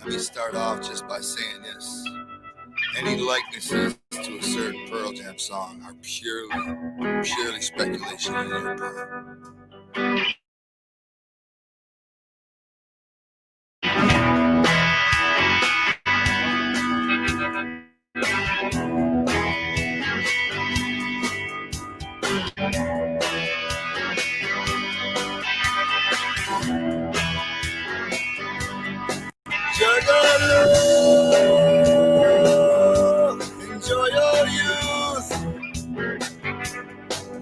Let me start off just by saying this. Any likenesses to a certain Pearl Jam song are purely speculation on your part. Enjoy your youth,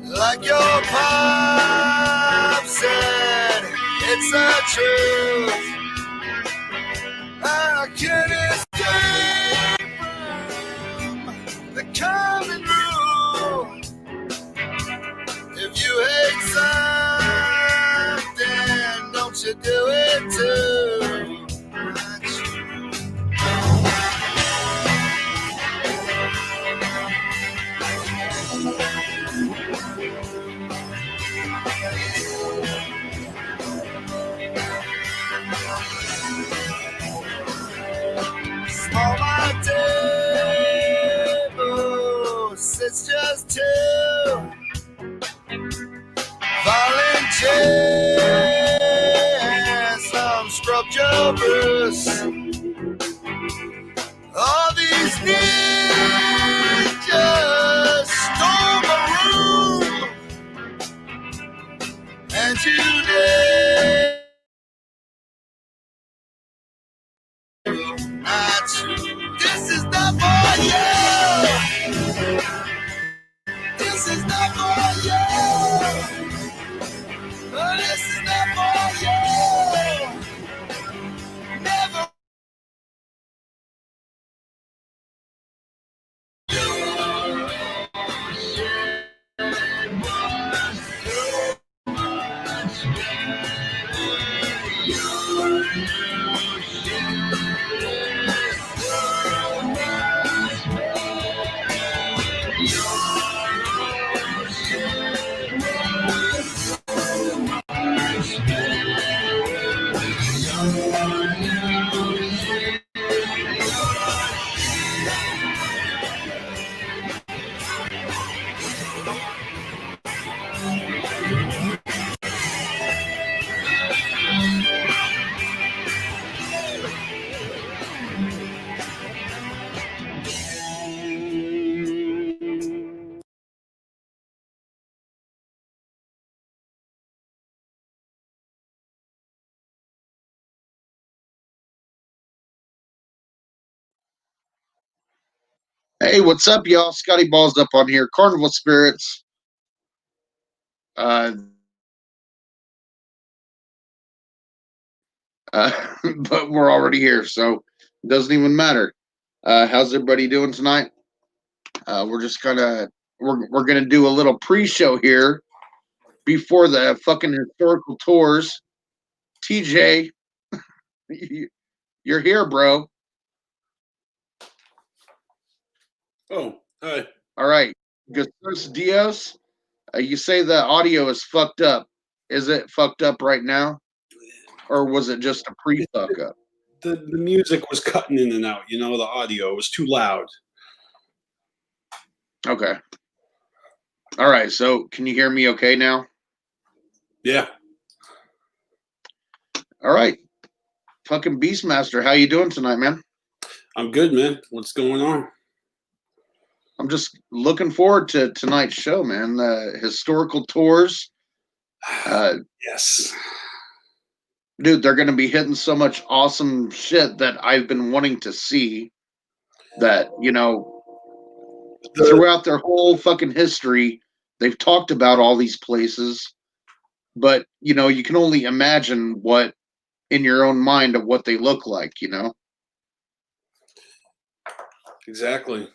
like your pop said, it's the truth. I can't escape from the common rule. If you hate something, don't you do it too. Small my table sits just two volunteers, some scrub Joe Bruce. All these ninjas stole my room, and today not true. This is not for you. This is not for you. Oh, this is not for you. Never. Hey, what's up, y'all? Scotty Balls up on here. CarnivalSpirits. But we're already here, so it doesn't even matter. How's everybody doing tonight? We're gonna do a little pre-show here before the fucking historical tours. TJ, you're here, bro. Oh, hi. All right. Jesus Dios, you say the audio is fucked up. Is it fucked up right now? Or was it just a pre-fuck up? The music was cutting in and out, the audio was too loud. Okay. All right, so can you hear me okay now? Yeah. All right. Fucking Beastmaster, how you doing tonight, man? I'm good, man. What's going on? I'm just looking forward to tonight's show, man. Historical tours. Yes. Dude, they're going to be hitting so much awesome shit that I've been wanting to see that, throughout their whole fucking history, they've talked about all these places, but, you can only imagine what in your own mind of what they look like, Exactly.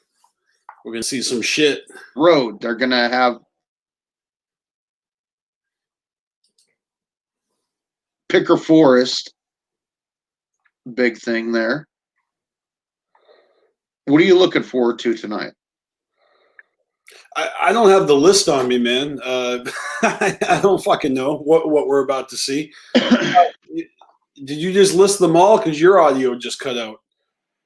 We're going to see some shit. Road, they're going to have Picker Forest, big thing there. What are you looking forward to tonight? I don't have the list on me, man. I don't fucking know what we're about to see. Did you just list them all? Because your audio just cut out.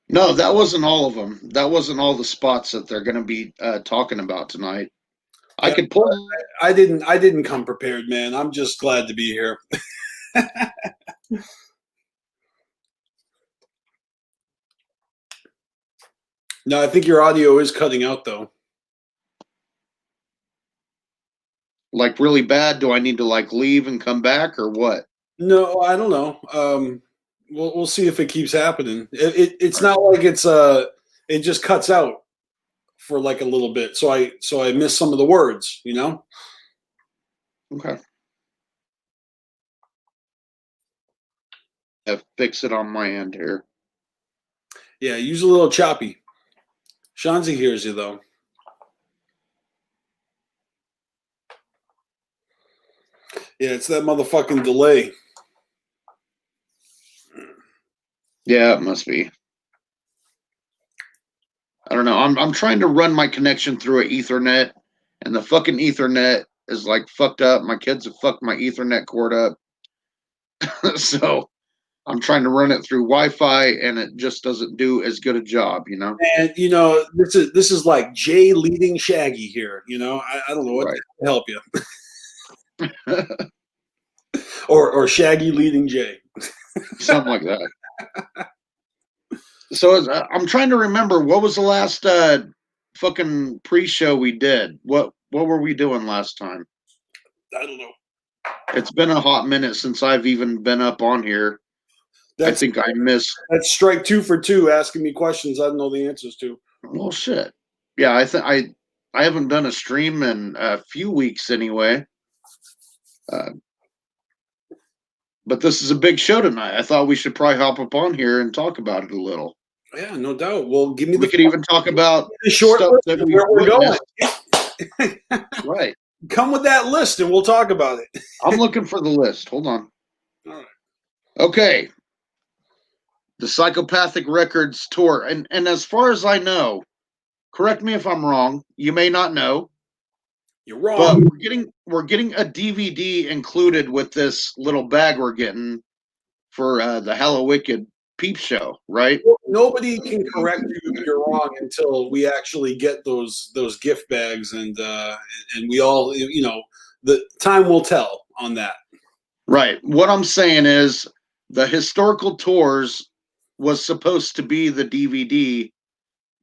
No, that wasn't all of them. That wasn't all the spots that they're going to be talking about tonight. I Yeah, could pull. I didn't come prepared, man. I'm just glad to be here. No, I think your audio is cutting out though. Like really bad. Do I need to like leave and come back or what? No, I don't know. We'll see if it keeps happening. It's not like it just cuts out for like a little bit. So I miss some of the words, you know? Okay. Fix it on my end here. Yeah, use a little choppy. Shanzi hears you though. Yeah, it's that motherfucking delay. Yeah, it must be. I don't know. I'm trying to run my connection through an Ethernet, and the fucking Ethernet is like fucked up. My kids have fucked my Ethernet cord up. So I'm trying to run it through Wi-Fi, and it just doesn't do as good a job, you know. And you know, this is like Jay leading Shaggy here. You know, I don't know what to help you. or Shaggy leading Jay. Something like that. So I'm trying to remember, what was the last fucking pre-show we did? What were we doing last time? I don't know. It's been a hot minute since I've even been up on here. I think I missed. That's strike 2 for 2, asking me questions I don't know the answers to. Well, shit. Yeah, I haven't done a stream in a few weeks anyway. But this is a big show tonight. I thought we should probably hop up on here and talk about it a little. Yeah, no doubt. Well, give me we could even talk about the short stuff list that where we're going. Right. Come with that list and we'll talk about it. I'm looking for the list. Hold on. All right. Okay. The Psychopathic Records tour. And as far as I know, correct me if I'm wrong, you may not know. You're wrong. But we're getting a DVD included with this little bag we're getting for the Hallowicked peep show, right? Nobody can correct you if you're wrong until we actually get those gift bags, and we all, you know, the time will tell on that. Right. What I'm saying is the historical tours was supposed to be the DVD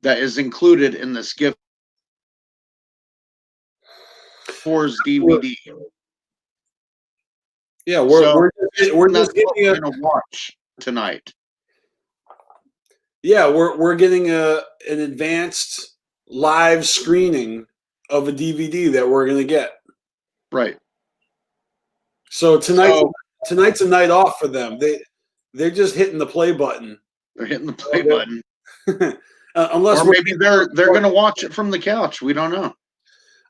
that is included in this gift tours DVD. Yeah, we're just getting going to watch tonight. Yeah, we're getting an advanced live screening of a DVD that we're going to get. Right. So tonight's a night off for them. They're just hitting the play button. They're hitting the play button. Unless, or maybe they're going to watch it from the couch. We don't know.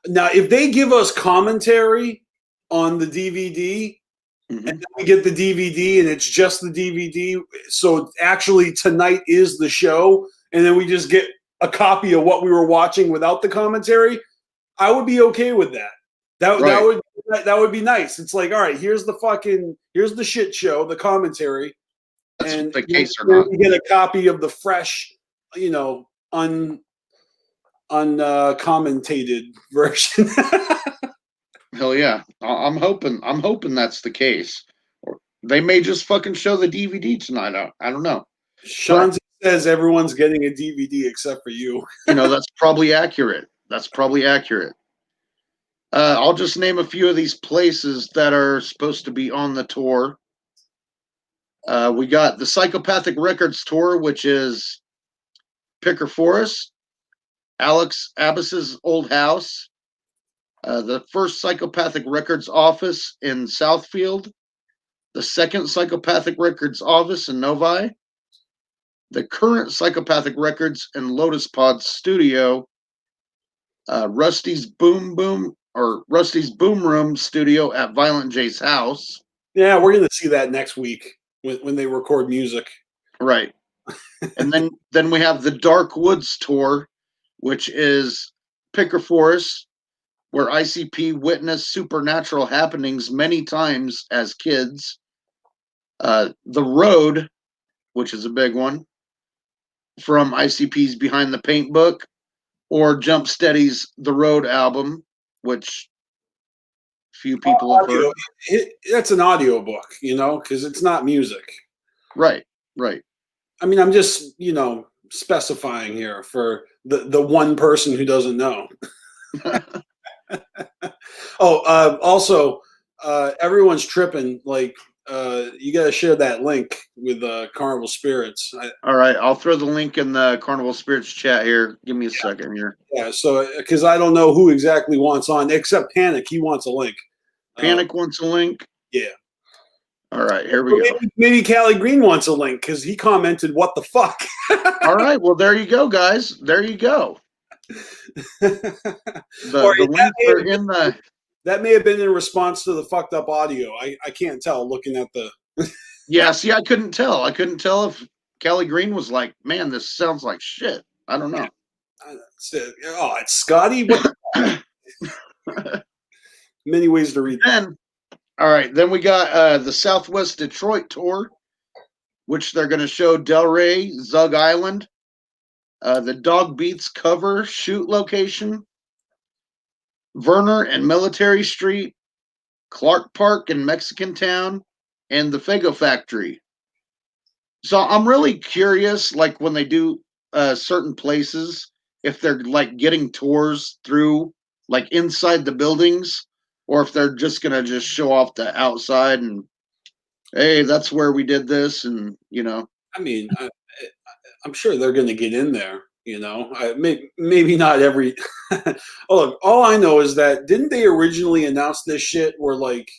Now, if they give us commentary on the DVD, and then we get the DVD and it's just the DVD, so actually tonight is the show, and then we just get a copy of what we were watching without the commentary, I would be okay with that. That would be nice. It's like, all right, here's the shit show, the commentary, That's and the case or not. You get a copy of the fresh, you know, uncommentated version. Hell yeah. I'm hoping that's the case. Or they may just fucking show the DVD tonight. I don't know. Sean says everyone's getting a DVD except for you. You know, that's probably accurate. I'll just name a few of these places that are supposed to be on the tour. We got the Psychopathic Records tour, which is Picker Forest, Alex Abbas's old house, the first Psychopathic Records office in Southfield, the second Psychopathic Records office in Novi, the current Psychopathic Records in Lotus Pod Studio, Rusty's Boom Room Studio at Violent J's house. Yeah, we're gonna see that next week when they record music. Right. And then we have the Dark Woods tour, which is Picker Forest, where ICP witnessed supernatural happenings many times as kids. The Road, which is a big one, from ICP's Behind the Paint book, or Jump Steady's The Road album, which few people have heard. That's an audio book, because it's not music. Right. I mean, I'm just, specifying here for the one person who doesn't know. Also, everyone's tripping. Like, you got to share that link with Carnival Spirits. All right, I'll throw the link in the Carnival Spirits chat here. Give me a second here. Yeah, so because I don't know who exactly wants on, except Panic. He wants a link. Panic wants a link? Yeah. All right, here we go. Maybe Callie Green wants a link because he commented, "What the fuck?" All right, well, there you go, guys. There you go. The links are in the... That may have been in response to the fucked up audio. I can't tell looking at the... Yeah, see, I couldn't tell. I couldn't tell if Callie Green was like, man, this sounds like shit. I don't know. It's Scotty? What Many ways to read that. All right, then we got the Southwest Detroit tour, which they're going to show Delray, Zug Island, the Dog Beats cover shoot location, Verner and Military Street, Clark Park and Mexican Town, and the Fago Factory. So I'm really curious, like when they do certain places, if they're like getting tours through like inside the buildings, or if they're just gonna just show off the outside and, hey, that's where we did this, and I mean, I'm sure they're going to get in there. Maybe not every. Look, all I know is that didn't they originally announce this shit where like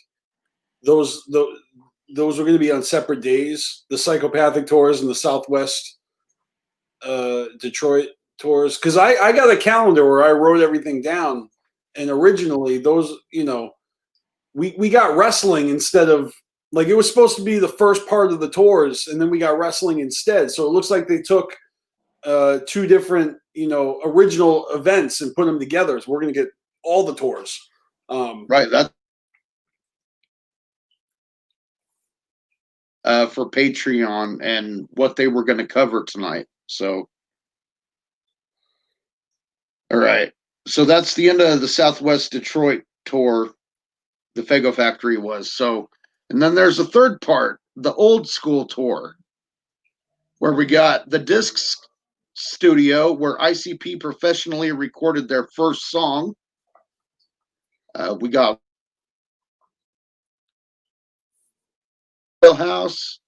those were going to be on separate days, the Psychopathic tours and the Southwest Detroit tours? Because I got a calendar where I wrote everything down, and originally those, we got wrestling instead of, like, it was supposed to be the first part of the tours, and then we got wrestling instead. So it looks like they took two different, original events and put them together. So we're going to get all the tours. Right. That for Patreon and what they were going to cover tonight. So, all right. So that's the end of the Southwest Detroit tour. The Fago Factory was. So, and then there's a third part, the old school tour, where we got the Discs studio where ICP professionally recorded their first song. We got House,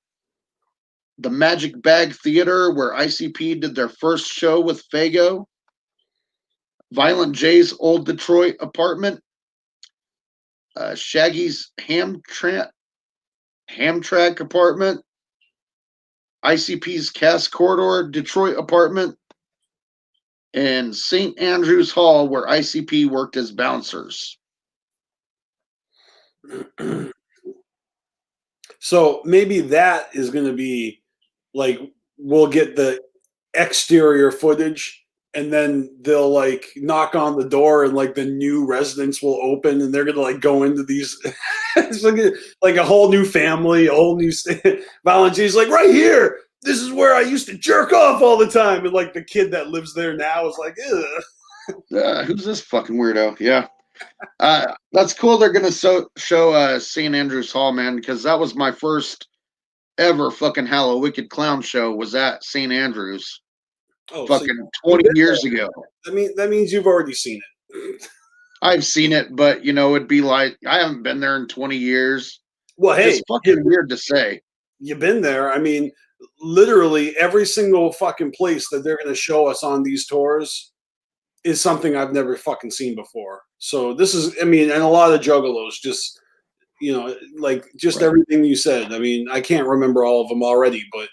the Magic Bag Theater where ICP did their first show with Fago, Violent J's old Detroit apartment, Shaggy's Hamtramck apartment, ICP's Cass Corridor Detroit apartment, and St. Andrews Hall, where ICP worked as bouncers. So maybe that is going to be like, we'll get the exterior footage, and then they'll like knock on the door, and like the new residents will open, and they're going to like go into these. It's like a whole new family, a whole new Valentine's like, right here, this is where I used to jerk off all the time, and like the kid that lives there now is like, ugh. Who's this fucking weirdo? Yeah. That's cool. They're gonna show St. Andrews Hall, man, because that was my first ever fucking Hallow Wicked Clown show. Was at St. Andrews, fucking 20 years ago. That means you've already seen it. I've seen it, but it'd be like I haven't been there in 20 years. Well, hey, it's fucking weird to say. You've been there. I mean, literally every single fucking place that they're gonna show us on these tours is something I've never fucking seen before. So this is, I mean, and a lot of juggalos, just, like just right. Everything you said. I mean, I can't remember all of them already, but,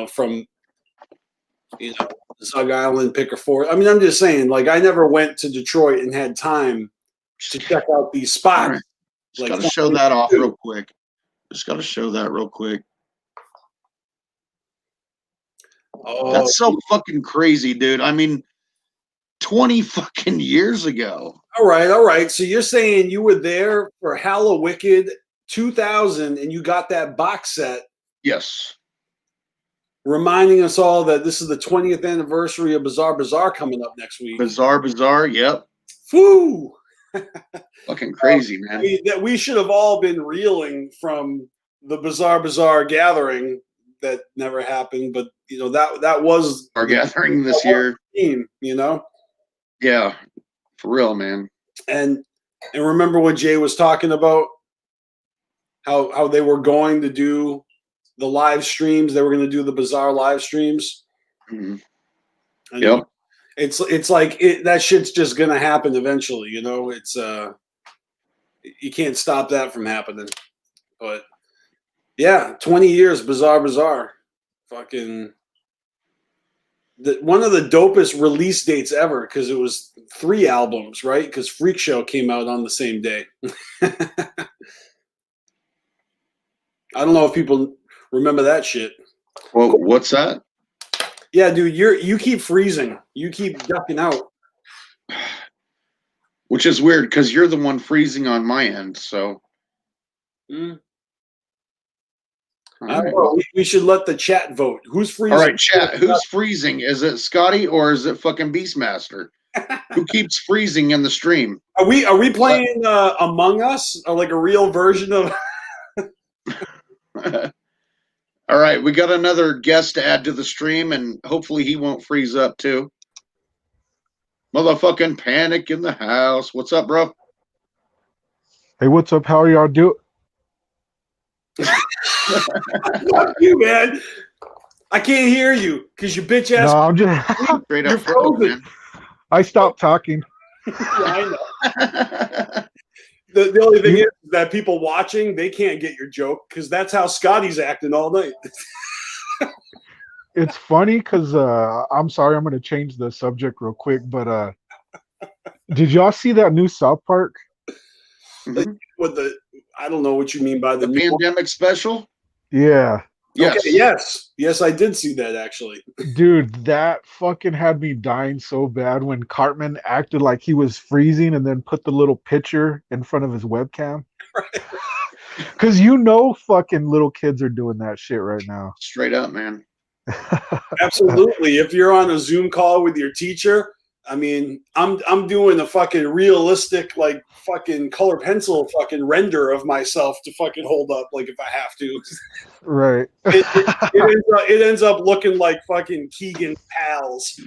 from, Zug Island, Picker Ford. I mean, I'm just saying, like, I never went to Detroit and had time to check out these spots. Right. Just got to show that off real quick. Just got to show that real quick. Oh, that's so fucking crazy, dude. I mean, 20 fucking years ago. All right. So you're saying you were there for Hallow Wicked 2000 and you got that box set Yes. reminding us all that this is the 20th anniversary of Bizarre Bazaar coming up next week. Bizarre. Yep. Woo! Fucking crazy, man. That we should have all been reeling from the Bizarre Bazaar gathering that never happened, but that was our gathering this year. Team, Yeah, for real, man. And remember when Jay was talking about how they were going to do the live streams? They were going to do the Bizarre live streams. Mm-hmm. Yep. It's like that shit's just going to happen eventually. It's you can't stop that from happening. But yeah, 20 years, Bizarre Bazaar. Fucking one of the dopest release dates ever, because it was 3 albums, right? Because Freak Show came out on the same day. I don't know if people remember that shit. Well, what's that? Yeah, dude, you keep freezing. You keep ducking out. Which is weird, because you're the one freezing on my end, so. I don't know. We should let the chat vote. Who's freezing? All right, chat. Who's freezing? Is it Scotty or is it fucking Beastmaster? Who keeps freezing in the stream? Are we playing Among Us, or like a real version of? All right, we got another guest to add to the stream, and hopefully he won't freeze up too. Motherfucking Panic in the house. What's up, bro? Hey, what's up? How are y'all doing? Fuck you, man. I can't hear you because you bitch ass. No, I'm just straight up frozen, man. I stopped talking. Yeah, I know. The only thing is that people watching, they can't get your joke because that's how Scotty's acting all night. It's funny because I'm sorry, I'm going to change the subject real quick, but did y'all see that new South Park? Mm-hmm. I don't know what you mean by the pandemic special. Yeah. Yes. Okay, yes, I did see that actually. Dude, that fucking had me dying so bad when Cartman acted like he was freezing and then put the little picture in front of his webcam. Right. Because fucking little kids are doing that shit right now. Straight up, man. Absolutely. If you're on a Zoom call with your teacher, I mean, I'm doing a fucking realistic, like fucking color pencil fucking render of myself to fucking hold up, like if I have to. Right. It ends up looking like fucking Keegan's pals.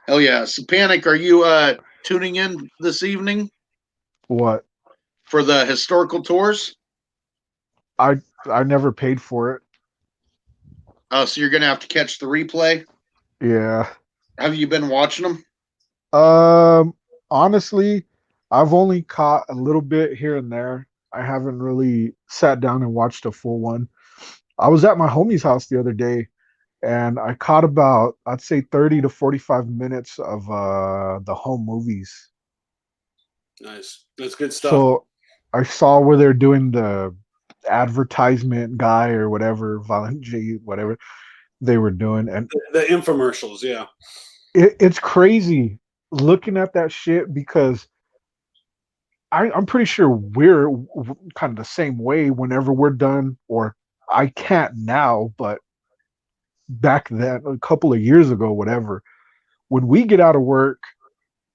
Hell yeah. So Panic, are you tuning in this evening? What? For the historical tours? I never paid for it. Oh, so you're gonna have to catch the replay? Yeah. Have you been watching them? Honestly, I've only caught a little bit here and there. I haven't really sat down and watched a full one. I was at my homie's house the other day, and I caught about, I'd say 30 to 45 minutes of the home movies. Nice. That's good stuff. So I saw where they're doing the advertisement guy or whatever, Violent J, whatever they were doing, and the infomercials. Yeah, it's crazy looking at that shit because I'm pretty sure we're kind of the same way whenever we're done, or I can't now, but back then, a couple of years ago, whatever, when we get out of work,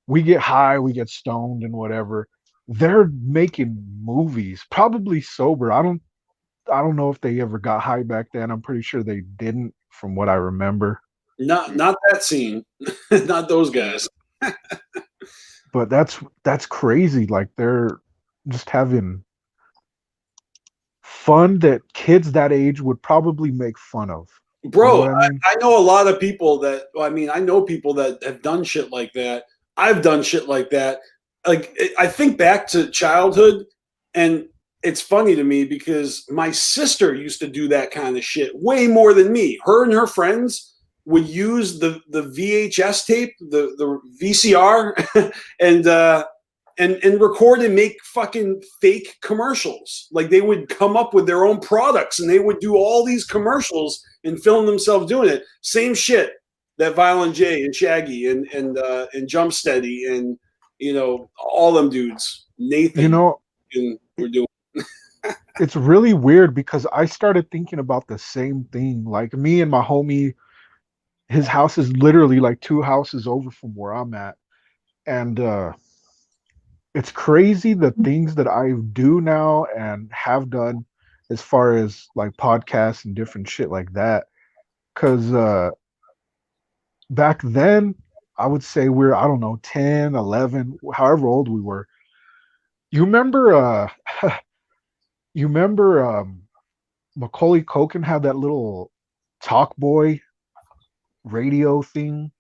we get high, we get stoned and whatever, they're making movies, probably sober. I don't know if they ever got high back then. I'm pretty sure they didn't, from what I remember. Not that scene. Not those guys. But that's crazy. Like they're just having fun that kids that age would probably make fun of. Bro, you know what I mean? I know a lot of people that, I know people that have done shit like that. I've done shit like that. Like, I think back to childhood, and it's funny to me because my sister used to do that kind of shit way more than me. Her and her friends would use the VHS tape, the VCR, and record and make fucking fake commercials. Like they would come up with their own products and they would do all these commercials and film themselves doing it. Same shit that Violent J and Shaggy and Jumpsteady all them dudes. Nathan, You know, we're doing. it's really weird because I started thinking about the same thing. Like me and my homie, his house is literally like 2 houses over from where I'm at. And it's crazy the things that I do now and have done as far as like podcasts and different shit like that. Cause back then I would say we're, I don't know, 10, 11, however old we were. You remember you remember Macaulay Culkin had that little talk boy radio thing?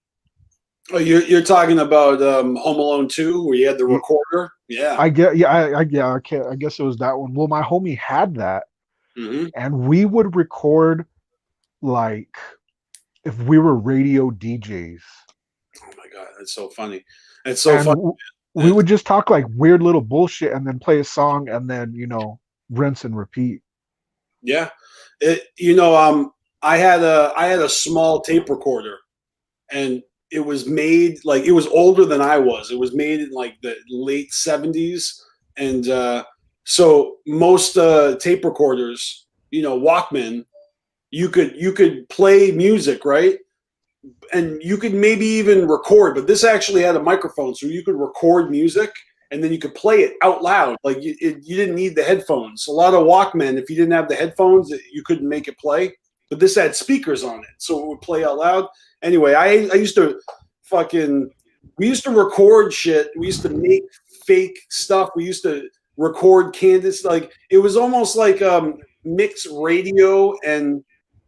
Oh, you're talking about Home Alone 2, where you had the Y- recorder? Yeah. I get, yeah, I guess it was that one. Well, my homie had that, Hmm. and we would record like if we were radio DJs, Oh my god, that's so funny. It's so and funny. we would just talk like weird little bullshit, and then play a song, and then rinse and repeat. Yeah. I had a small tape recorder, and it was made like it was older than I was. It was made in like the late 70s, and so most tape recorders, Walkman, you could play music, right? And you could maybe even record, but this actually had a microphone, so you could record music and then you could play it out loud. Like you didn't need the headphones. A lot of Walkmen, if you didn't have the headphones, you couldn't make it play. But this had speakers on it, so it would play out loud. Anyway, I used to fucking we used to record shit. We used to make fake stuff. We used to record Candace. Like it was almost like mixed radio and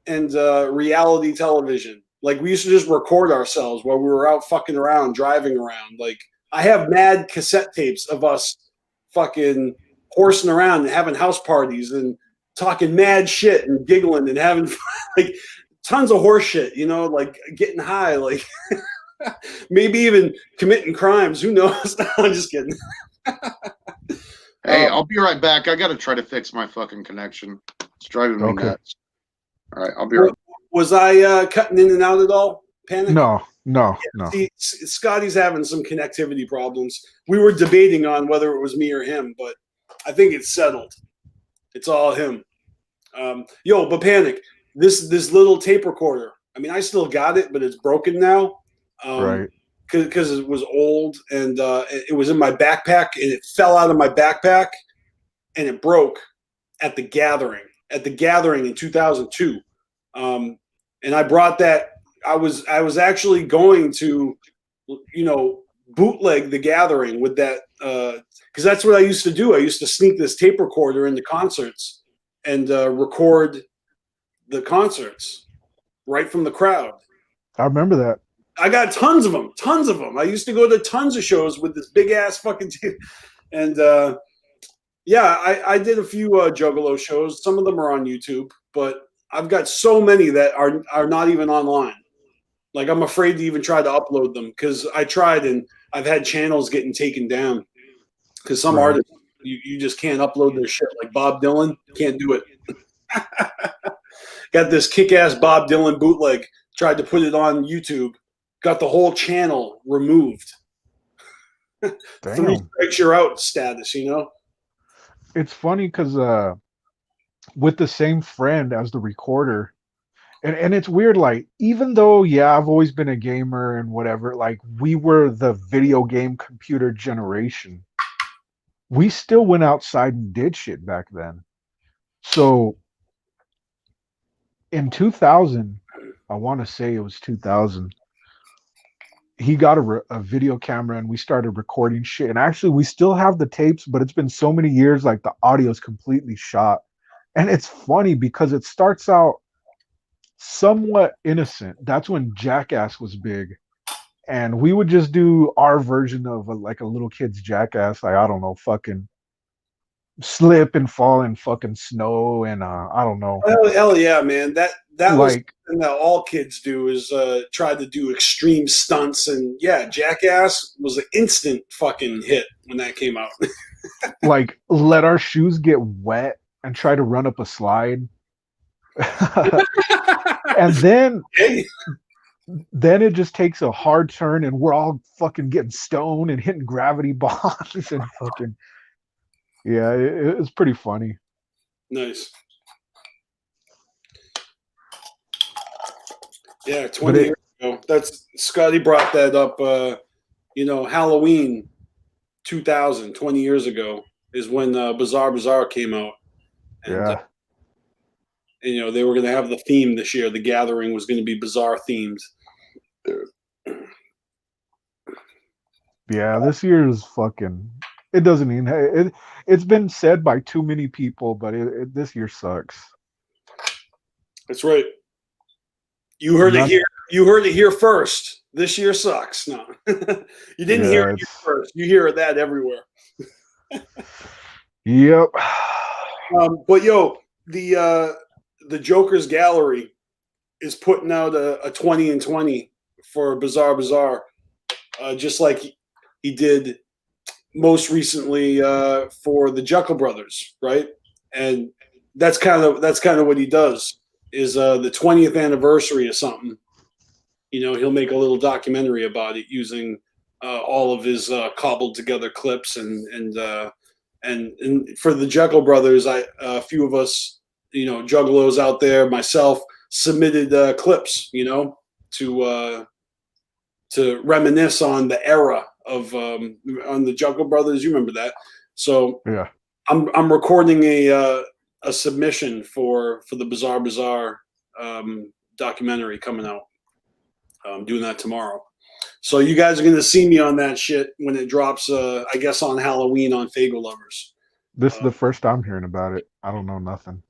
reality television. Like we used to just record ourselves while we were out fucking around, driving around. Like I have mad cassette tapes of us fucking horsing around and having house parties and talking mad shit and giggling and having like tons of horse shit, like getting high, like maybe even committing crimes. Who knows? I'm just kidding. Hey, I'll be right back. I got to try to fix my fucking connection. It's driving me nuts. All right, I'll be right back. Was I cutting in and out at all? Panic? No. See, Scotty's having some connectivity problems. We were debating on whether it was me or him, but I think it's settled. It's all him. But Panic, this little tape recorder. I mean, I still got it, but it's broken now. Right. Because it was old and it was in my backpack and it fell out of my backpack and it broke at the gathering in 2002. And I brought that. I was actually going to, bootleg the gathering with that because that's what I used to do. I used to sneak this tape recorder into concerts and record the concerts right from the crowd. I remember that. I got tons of them. I used to go to tons of shows with this big ass fucking tape. And I did a few Juggalo shows. Some of them are on YouTube, but I've got so many that are not even online. Like I'm afraid to even try to upload them because I tried and I've had channels getting taken down because some artists you just can't upload their shit. Like Bob Dylan, can't do it. Got this kick-ass Bob Dylan bootleg. Tried to put it on YouTube. Got the whole channel removed. 3 strikes you're out status, It's funny because with the same friend as the recorder, and it's weird, like even though I've always been a gamer and whatever, like we were the video game computer generation, we still went outside and did shit back then. So in 2000, I want to say it was 2000, he got a video camera and we started recording shit. And actually, we still have the tapes, but it's been so many years, like the audio's completely shot. And it's funny because it starts out somewhat innocent. That's when Jackass was big. And we would just do our version of like a little kid's Jackass. Like, I don't know, fucking slip and fall in fucking snow. And I don't know. Hell yeah, man. That was like, something that all kids do is try to do extreme stunts. And yeah, Jackass was an instant fucking hit when that came out. like, let our shoes get wet and try to run up a slide. And then then it just takes a hard turn, and we're all fucking getting stoned and hitting gravity bombs and fucking yeah, it's pretty funny. Nice. Yeah, But 20 years ago. That's Scotty brought that up. Halloween 2000, 20 years ago, is when Bizarre Bazaar came out. And, yeah, they were going to have the theme this year. The gathering was going to be bizarre themed. yeah, this year is fucking. It doesn't even. It's been said by too many people, but this year sucks. That's right. You heard it here. You heard it here first. This year sucks. No, you didn't hear it here first. You hear that everywhere. Yep. But the Joker's Gallery is putting out a 20 and 20 for Bizarre Bazaar, just like he did most recently for the Jekyll Brothers, right? And that's kind of what he does. Is the 20th anniversary of something, he'll make a little documentary about it using all of his cobbled together clips and for the Jekyll Brothers, a few of us, juggalos out there, myself, submitted clips, to reminisce on the era of on the Jekyll Brothers. You remember that? So yeah, I'm recording a submission for the Bizarre Bazaar documentary coming out. I'm doing that tomorrow. So you guys are going to see me on that shit when it drops, I guess, on Halloween on Fagel Lovers. this is the first I'm hearing about it. I don't know nothing.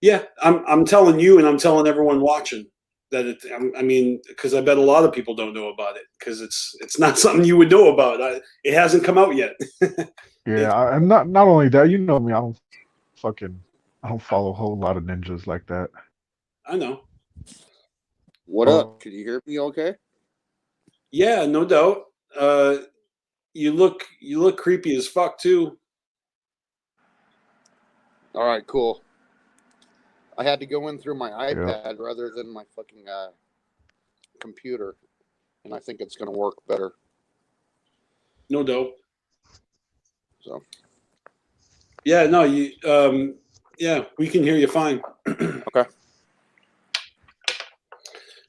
Yeah, I'm telling you, and I'm telling everyone watching that because I bet a lot of people don't know about it because it's not something you would know about. It hasn't come out yet. Yeah, and not only that, you know me, I don't follow a whole lot of ninjas like that. I know. What up? Can you hear me okay? Yeah, no doubt. You look creepy as fuck too. All right, cool. I had to go in through my iPad rather than my fucking computer, and I think it's going to work better. No doubt. So. Yeah, no, we can hear you fine. Okay.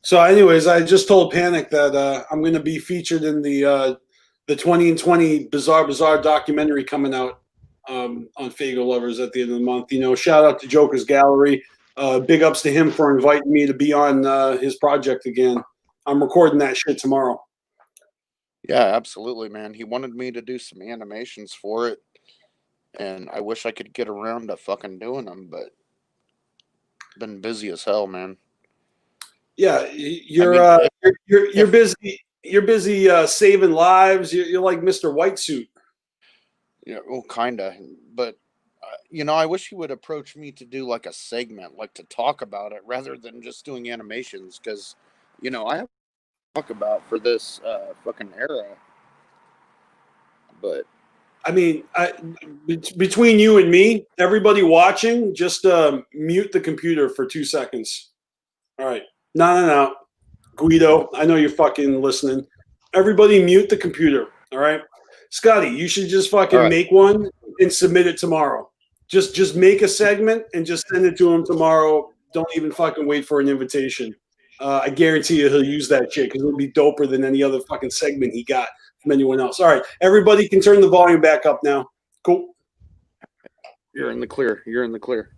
So, anyways, I just told Panic that I'm going to be featured in the 20 and 20 Bizarre Bazaar documentary coming out on Fagel Lovers at the end of the month. Shout out to Joker's Gallery. Big ups to him for inviting me to be on his project again. I'm recording that shit tomorrow. Yeah, absolutely, man. He wanted me to do some animations for it, and I wish I could get around to fucking doing them, but been busy as hell, man. Yeah, you're busy. You're busy saving lives. You're like Mr. White Suit. Yeah, well, kinda. But I wish he would approach me to do like a segment, like to talk about it, rather than just doing animations. Because I have to talk about for this fucking era. But I mean, between you and me, everybody watching, just mute the computer for 2 seconds. All right. No. Guido, I know you're fucking listening. Everybody mute the computer. All right. Scotty, you should just fucking make one and submit it tomorrow. Just make a segment and just send it to him tomorrow. Don't even fucking wait for an invitation. I guarantee you he'll use that shit because it'll be doper than any other fucking segment he got from anyone else. All right. Everybody can turn the volume back up now. Cool. You're in the clear. You're in the clear.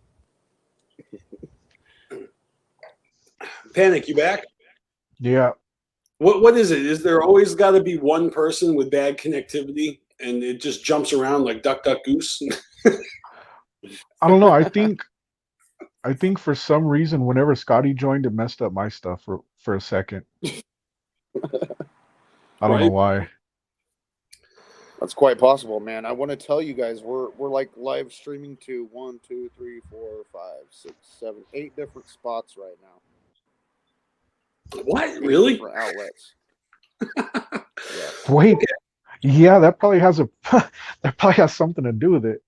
Panic, you back? Yeah. What is it? Is there always got to be one person with bad connectivity and it just jumps around like Duck Duck Goose? I don't know. I think for some reason, whenever Scotty joined, it messed up my stuff for a second. I don't know why. That's quite possible, man. I want to tell you guys we're like live streaming to 1, 2, 3, 4, 5, 6, 7, 8 different spots right now. What? Really? Different outlets. Yeah. Wait. Yeah, that probably has something to do with it.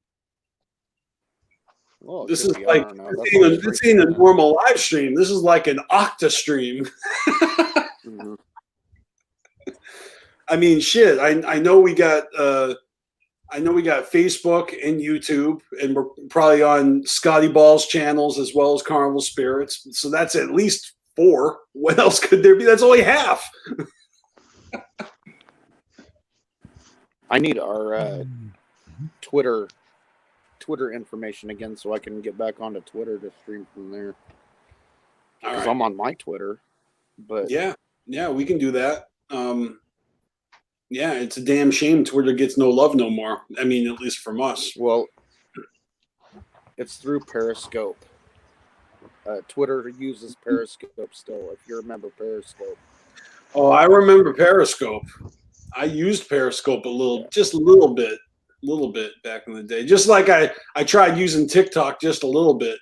Well, this is like this ain't a normal live stream. This is like an octa stream. Mhm. I mean, shit. I know we got Facebook and YouTube, and we're probably on Scotty Ball's channels as well as Carnival Spirits. So that's at least 4. What else could there be? That's only half. I need our Twitter information again so I can get back onto Twitter to stream from there. Because I'm on my Twitter. But yeah, we can do that. Yeah, it's a damn shame Twitter gets no love no more. I mean, at least from us. Well, it's through Periscope. Twitter uses Periscope still, if you remember Periscope. Oh, I remember Periscope. I used Periscope just a little bit back in the day. Just like I tried using TikTok just a little bit,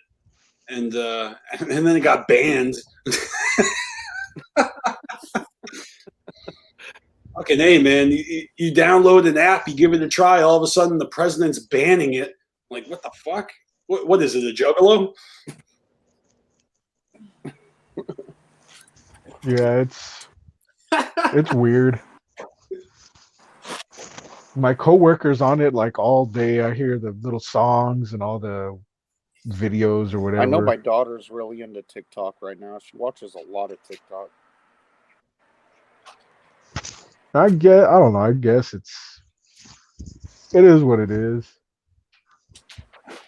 and then it got banned. Okay, hey man, you download an app, you give it a try, all of a sudden the president's banning it. Like, what the fuck? What is it, a juggalo? Yeah, it's weird. My coworker's on it like all day. I hear the little songs and all the videos or whatever. I know my daughter's really into TikTok right now. She watches a lot of TikTok. I don't know. I guess it is what it is.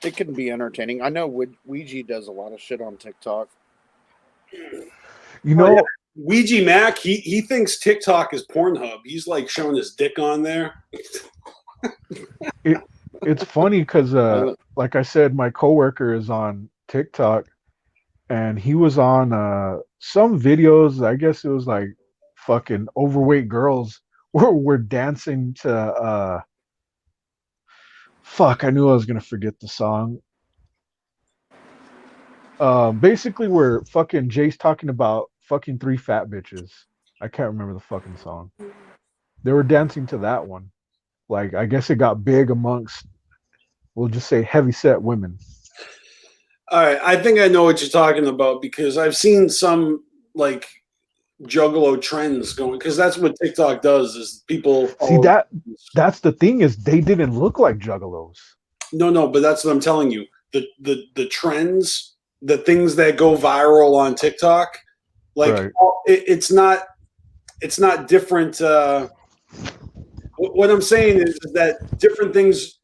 It can be entertaining. I know Ouija does a lot of shit on TikTok. You know, Ouija Mac, he thinks TikTok is Pornhub. He's like showing his dick on there. It's funny because, like I said, my coworker is on TikTok, and he was on some videos. I guess it was like fucking overweight girls were dancing to fuck, I knew I was gonna forget the song. Basically where fucking Jay's talking about fucking 3 fat bitches. I can't remember the fucking song. They were dancing to that one. Like, I guess it got big amongst, we'll just say, heavy-set women. All right, I think I know what you're talking about because I've seen some like juggalo trends going, because that's what TikTok does. Is people see that's the thing, is they didn't look like juggalos. No, but that's what I'm telling you. The trends, the things that go viral on TikTok, like right. it's not different. What I'm saying is that different things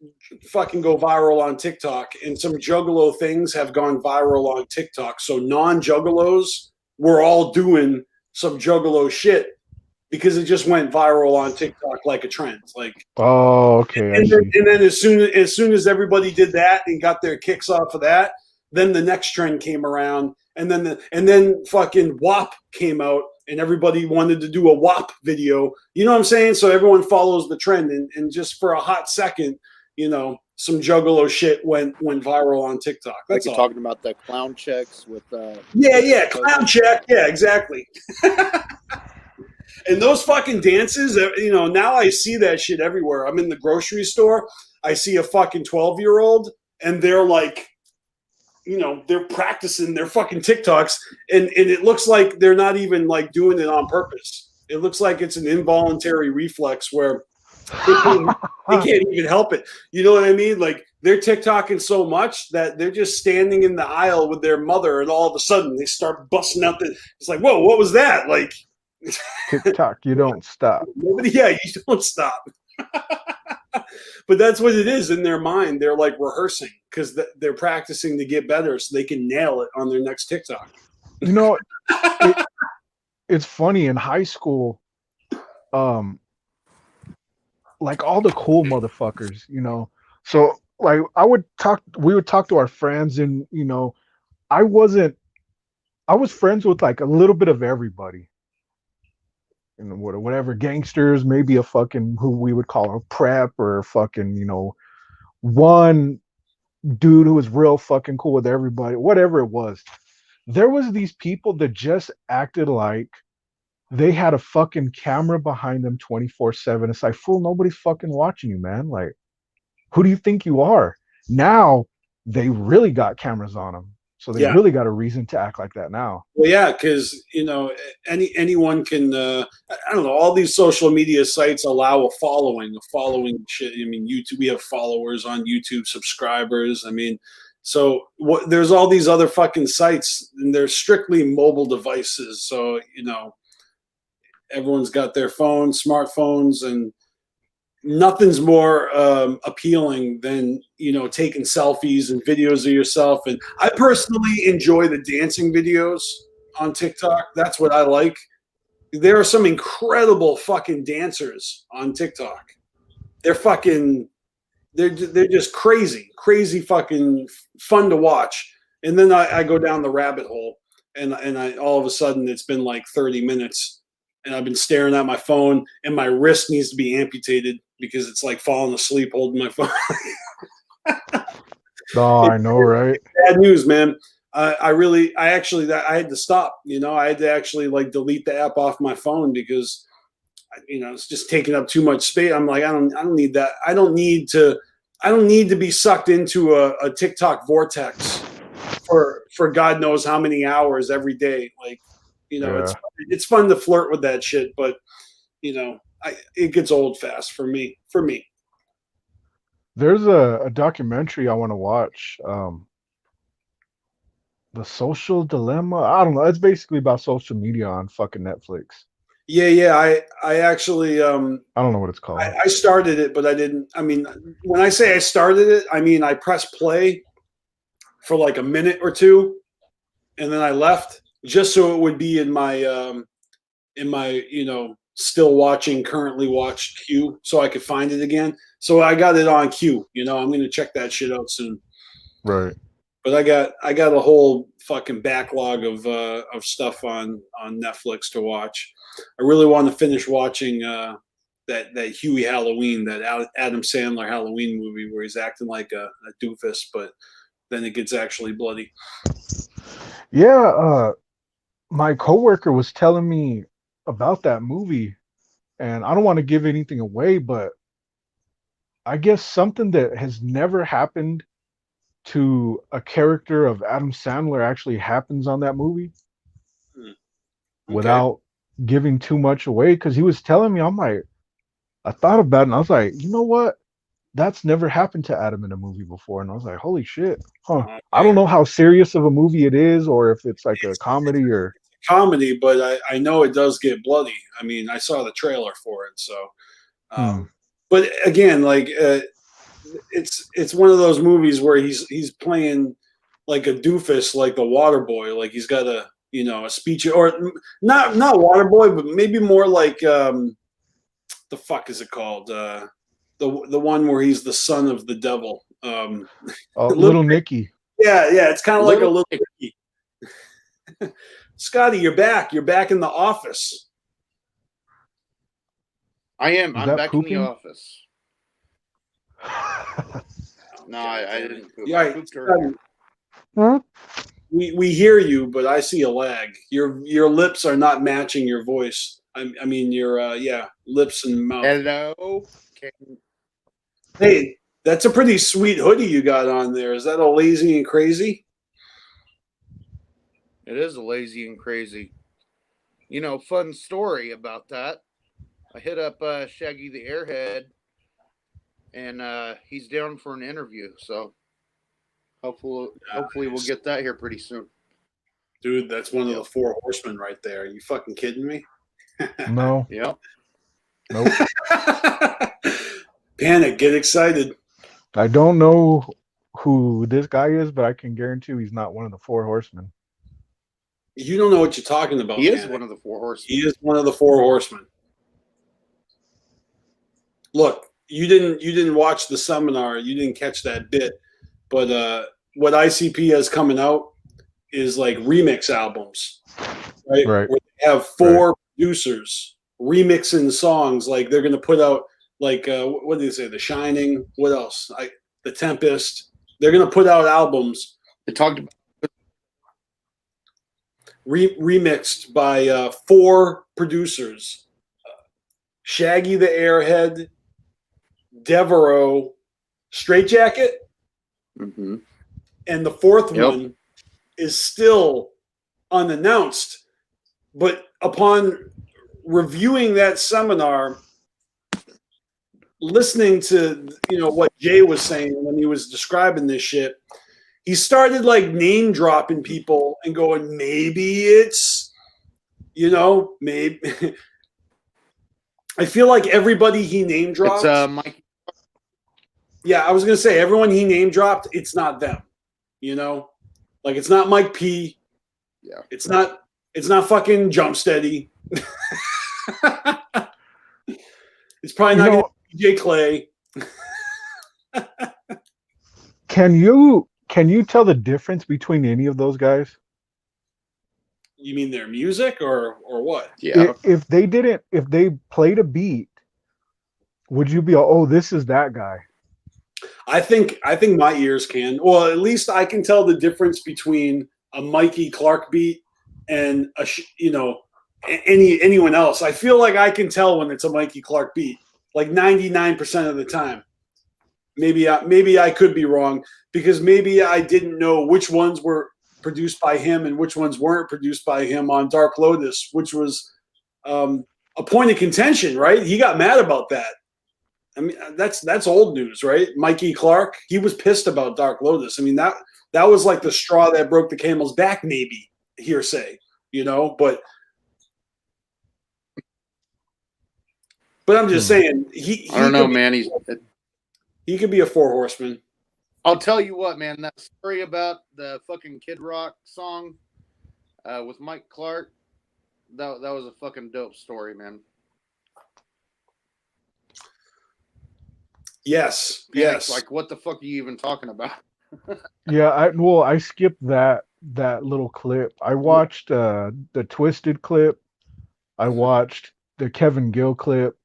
fucking go viral on TikTok, and some juggalo things have gone viral on TikTok. So non-juggalos were all doing some juggalo shit because it just went viral on TikTok like a trend. Like, oh, okay. And then as soon as everybody did that and got their kicks off of that, then the next trend came around, and then fucking WAP came out, and everybody wanted to do a WAP video. You know what I'm saying? So everyone follows the trend, and just for a hot second, you know, some juggalo shit went viral on TikTok. That's like all. Talking about the clown checks with yeah, clown check. Yeah, exactly. And those fucking dances, you know, now I see that shit everywhere. I'm in the grocery store, I see a fucking 12-year-old, and they're like, you know, they're practicing their fucking TikToks, and it looks like they're not even like doing it on purpose. It looks like it's an involuntary reflex where they can't even help it. You know what I mean? Like, they're TikToking so much that they're just standing in the aisle with their mother, and all of a sudden they start busting out it's like, whoa, what was that? Like, TikTok, you don't stop. Yeah, you don't stop. But that's what it is in their mind. They're like rehearsing because they're practicing to get better so they can nail it on their next TikTok. You know, it's funny, in high school, like all the cool motherfuckers, you know. So like we would talk to our friends, and you know, I was friends with like a little bit of everybody. And whatever, gangsters, maybe a fucking, who we would call a prep, or fucking, you know, one dude who was real fucking cool with everybody, whatever it was. There was these people that just acted like they had a fucking camera behind them 24/7. It's like, fool, nobody's fucking watching you, man. Like, who do you think you are? Now they really got cameras on them. So they Yeah. really got a reason to act like that now. Well, yeah, because anyone can. I don't know. All these social media sites allow a following. Shit. I mean, YouTube. We have followers on YouTube, subscribers. I mean, so there's all these other fucking sites, and they're strictly mobile devices. So everyone's got their phones, smartphones, and nothing's more appealing than taking selfies and videos of yourself. And I personally enjoy the dancing videos on TikTok. That's what I like. There are some incredible fucking dancers on TikTok. They're just crazy fucking fun to watch. And then I go down the rabbit hole, and I all of a sudden it's been like 30 minutes, and I've been staring at my phone, and my wrist needs to be amputated because it's like falling asleep holding my phone. Oh, I know, right? Bad news, man. I had to stop. I had to actually like delete the app off my phone because it's just taking up too much space. I'm like, I don't need that. I don't need to be sucked into a TikTok vortex for God knows how many hours every day. Like, it's fun to flirt with that shit, but it gets old fast for me. There's a documentary I want to watch. The Social Dilemma. I don't know. It's basically about social media on fucking Netflix. Yeah. I actually I don't know what it's called. I started it, but I didn't. I mean, when I say I started it, I mean I pressed play for like a minute or two, and then I left just so it would be in my still watching, currently watched queue, so I could find it again. So I got it on queue. I'm gonna check that shit out soon. Right. But I got a whole fucking backlog of stuff on Netflix to watch. I really want to finish watching that Huey Halloween, that Adam Sandler Halloween movie where he's acting like a doofus, but then it gets actually bloody. Yeah, my coworker was telling me about that movie, and I don't want to give anything away, but I guess something that has never happened to a character of Adam Sandler actually happens on that movie. Okay. Without giving too much away, because he was telling me, I thought about it and I was like, you know what? That's never happened to Adam in a movie before. And I was like, holy shit. Huh. I don't know how serious of a movie it is or if it's like a comedy or comedy, but I know it does get bloody. I mean, I saw the trailer for it, so but again, like it's one of those movies where he's playing like a doofus, like the Water Boy, like he's got a speech, or not Water Boy, but maybe more like the fuck is it called? The one where he's the son of the devil. Little Nicky. Yeah, it's kind of like a Little Nicky. Scotty, you're back. You're back in the office. I am. I'm back pooping? in the office. No, I didn't poop. Yeah, I pooped earlier. Huh? We hear you, but I see a lag. Your lips are not matching your voice. I mean your lips and mouth. Hello. Hey, that's a pretty sweet hoodie you got on there. Is that a lazy and crazy? It is a lazy and crazy. Fun story about that. I hit up Shaggy the Airhead, and he's down for an interview. So hopefully we'll get that here pretty soon. Dude, that's one of the four horsemen right there. Are you fucking kidding me? No. Yep. Nope. Panic, get excited. I don't know who this guy is, but I can guarantee he's not one of the four horsemen. You don't know what you're talking about. He is one of the four horsemen. He is one of the four horsemen. Look, you didn't watch the seminar. You didn't catch that bit. But what ICP has coming out is like remix albums, right? Where they have four producers remixing songs. Like they're going to put out like what do they say? The Shining. What else? The Tempest. They're going to put out albums. They talked about remixed by four producers: Shaggy the Airhead, Devereaux, Straight Jacket, and the fourth one is still unannounced. But upon reviewing that seminar, listening to what Jay was saying when he was describing this shit, he started like name dropping people and going, maybe it's, maybe. I feel like everybody he name dropped. It's Mike. Yeah, I was gonna say everyone he name dropped, it's not them. Like it's not Mike P. Yeah. It's not fucking Jump Steady. It's probably not gonna be DJ Clay. Can you tell the difference between any of those guys? You mean their music or what? Yeah. If they played a beat, would you be this is that guy? I think my ears can. Well, at least I can tell the difference between a Mikey Clark beat and anyone else. I feel like I can tell when it's a Mikey Clark beat, like 99% of the time. Maybe I could be wrong because maybe I didn't know which ones were produced by him and which ones weren't produced by him on Dark Lotus, which was a point of contention, right? He got mad about that. I mean, that's old news, right? Mikey Clark, he was pissed about Dark Lotus. I mean, that was like the straw that broke the camel's back, maybe, hearsay, but I'm just saying I don't know, man. He could be a four horseman. I'll tell you what, man. That story about the fucking Kid Rock song with Mike Clark, that was a fucking dope story, man. Yes. Man, Yes. Like, what the fuck are you even talking about? Yeah, I skipped that little clip. I watched the Twisted clip. I watched the Kevin Gill clip.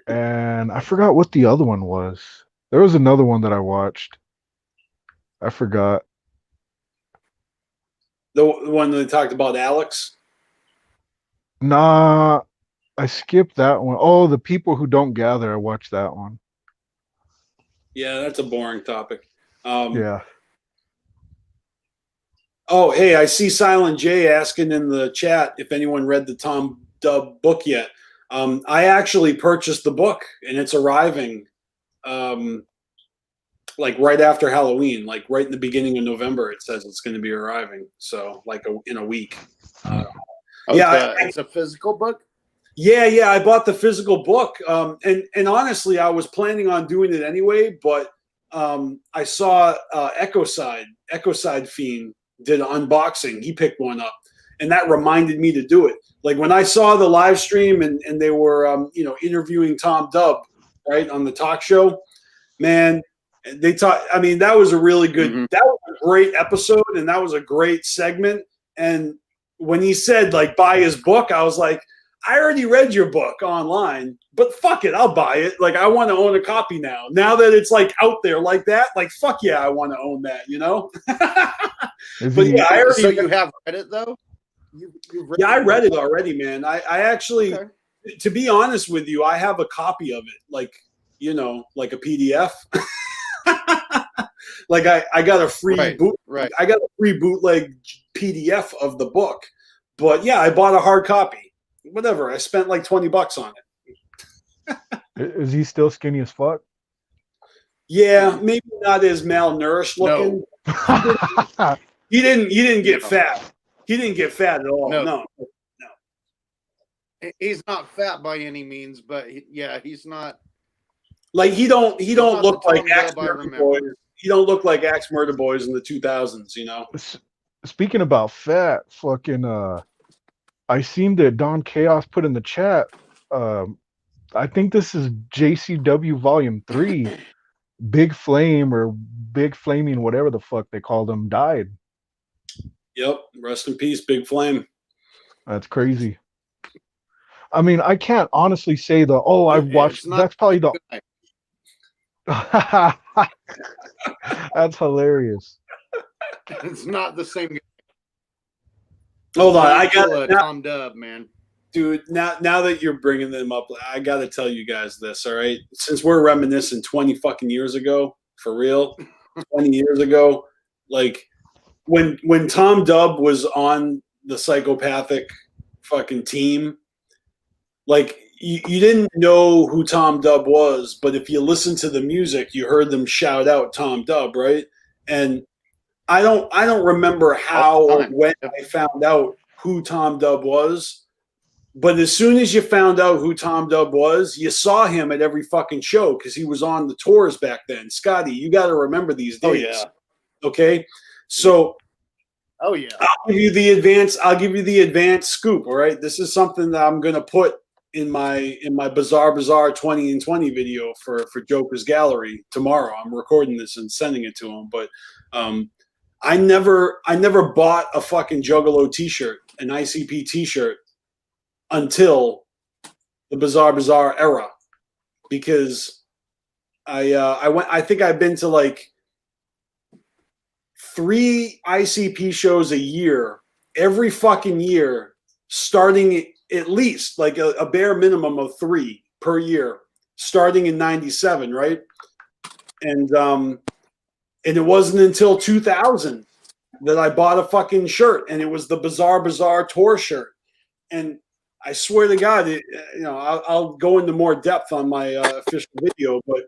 And I forgot what the other one was. There was another one that I watched. I forgot. The one that talked about Alex? Nah, I skipped that one. Oh, the People Who Don't Gather. I watched that one. Yeah, that's a boring topic. Yeah. Oh, hey, I see Silent J asking in the chat if anyone read the Tom Dubb book yet. I actually purchased the book, and it's arriving like right after Halloween, like right in the beginning of November. It says it's going to be arriving, so like in a week. It's a physical book? Yeah, I bought the physical book, and honestly, I was planning on doing it anyway, but I saw Ecoside Fiend did an unboxing. He picked one up, and that reminded me to do it. Like when I saw the live stream and they were interviewing Tom Dubb right on the talk show, man, they talked. I mean, that was a really good. Mm-hmm. That was a great episode, and that was a great segment. And when he said like buy his book, I was like, I already read your book online, but fuck it, I'll buy it. Like I want to own a copy now. Now that it's like out there like that, like fuck yeah, I want to own that. But yeah, I already. So you have read it though? Yeah, I read it already, man. I actually, to be honest with you, I have a copy of it, like like a PDF. Like I got a free I got a free bootleg PDF of the book, but yeah, I bought a hard copy. Whatever, I spent like $20 on it. Is he still skinny as fuck? Yeah, maybe not as malnourished looking. No. He didn't get fat. He didn't get fat at all. No. He's not fat by any means, but he's not. Like he don't look like Axe Murder Boys. He don't look like Axe Murder Boys in the 2000s. Speaking about fat, fucking I seen that Don Chaos put in the chat. I think this is JCW Volume 3. Big Flame or Big Flaming, whatever the fuck they called him, died. Yep. Rest in peace, Big Flame. That's crazy. I mean, I can't honestly say I've watched. That's probably the. That's hilarious. It's not the same guy. Hold on, I got Tom Dubb, man. Dude, now that you're bringing them up, I got to tell you guys this, all right? Since we're reminiscing 20 fucking years ago, for real, 20 years ago, like when Tom Dubb was on the Psychopathic fucking team, like you didn't know who Tom Dubb was, but if you listened to the music, you heard them shout out Tom Dubb, right? And I don't remember how or when I found out who Tom Dubb was, but as soon as you found out who Tom Dubb was, you saw him at every fucking show because he was on the tours back then. Scotty, you got to remember these days. Oh, yeah. Okay, so. Oh yeah. I'll give you the advanced scoop. All right, this is something that I'm gonna put in my Bizarre 20 and 20 video for Joker's Gallery tomorrow. I'm recording this and sending it to him. But I never bought a fucking Juggalo T-shirt, an ICP T-shirt, until the Bizarre era, because I think I've been to like 3 ICP shows a year, every fucking year, starting at least like a bare minimum of 3 per year, starting in '97, right? And it wasn't until 2000 that I bought a fucking shirt, and it was the Bizarre tour shirt. And I swear to God, I'll go into more depth on my official video, but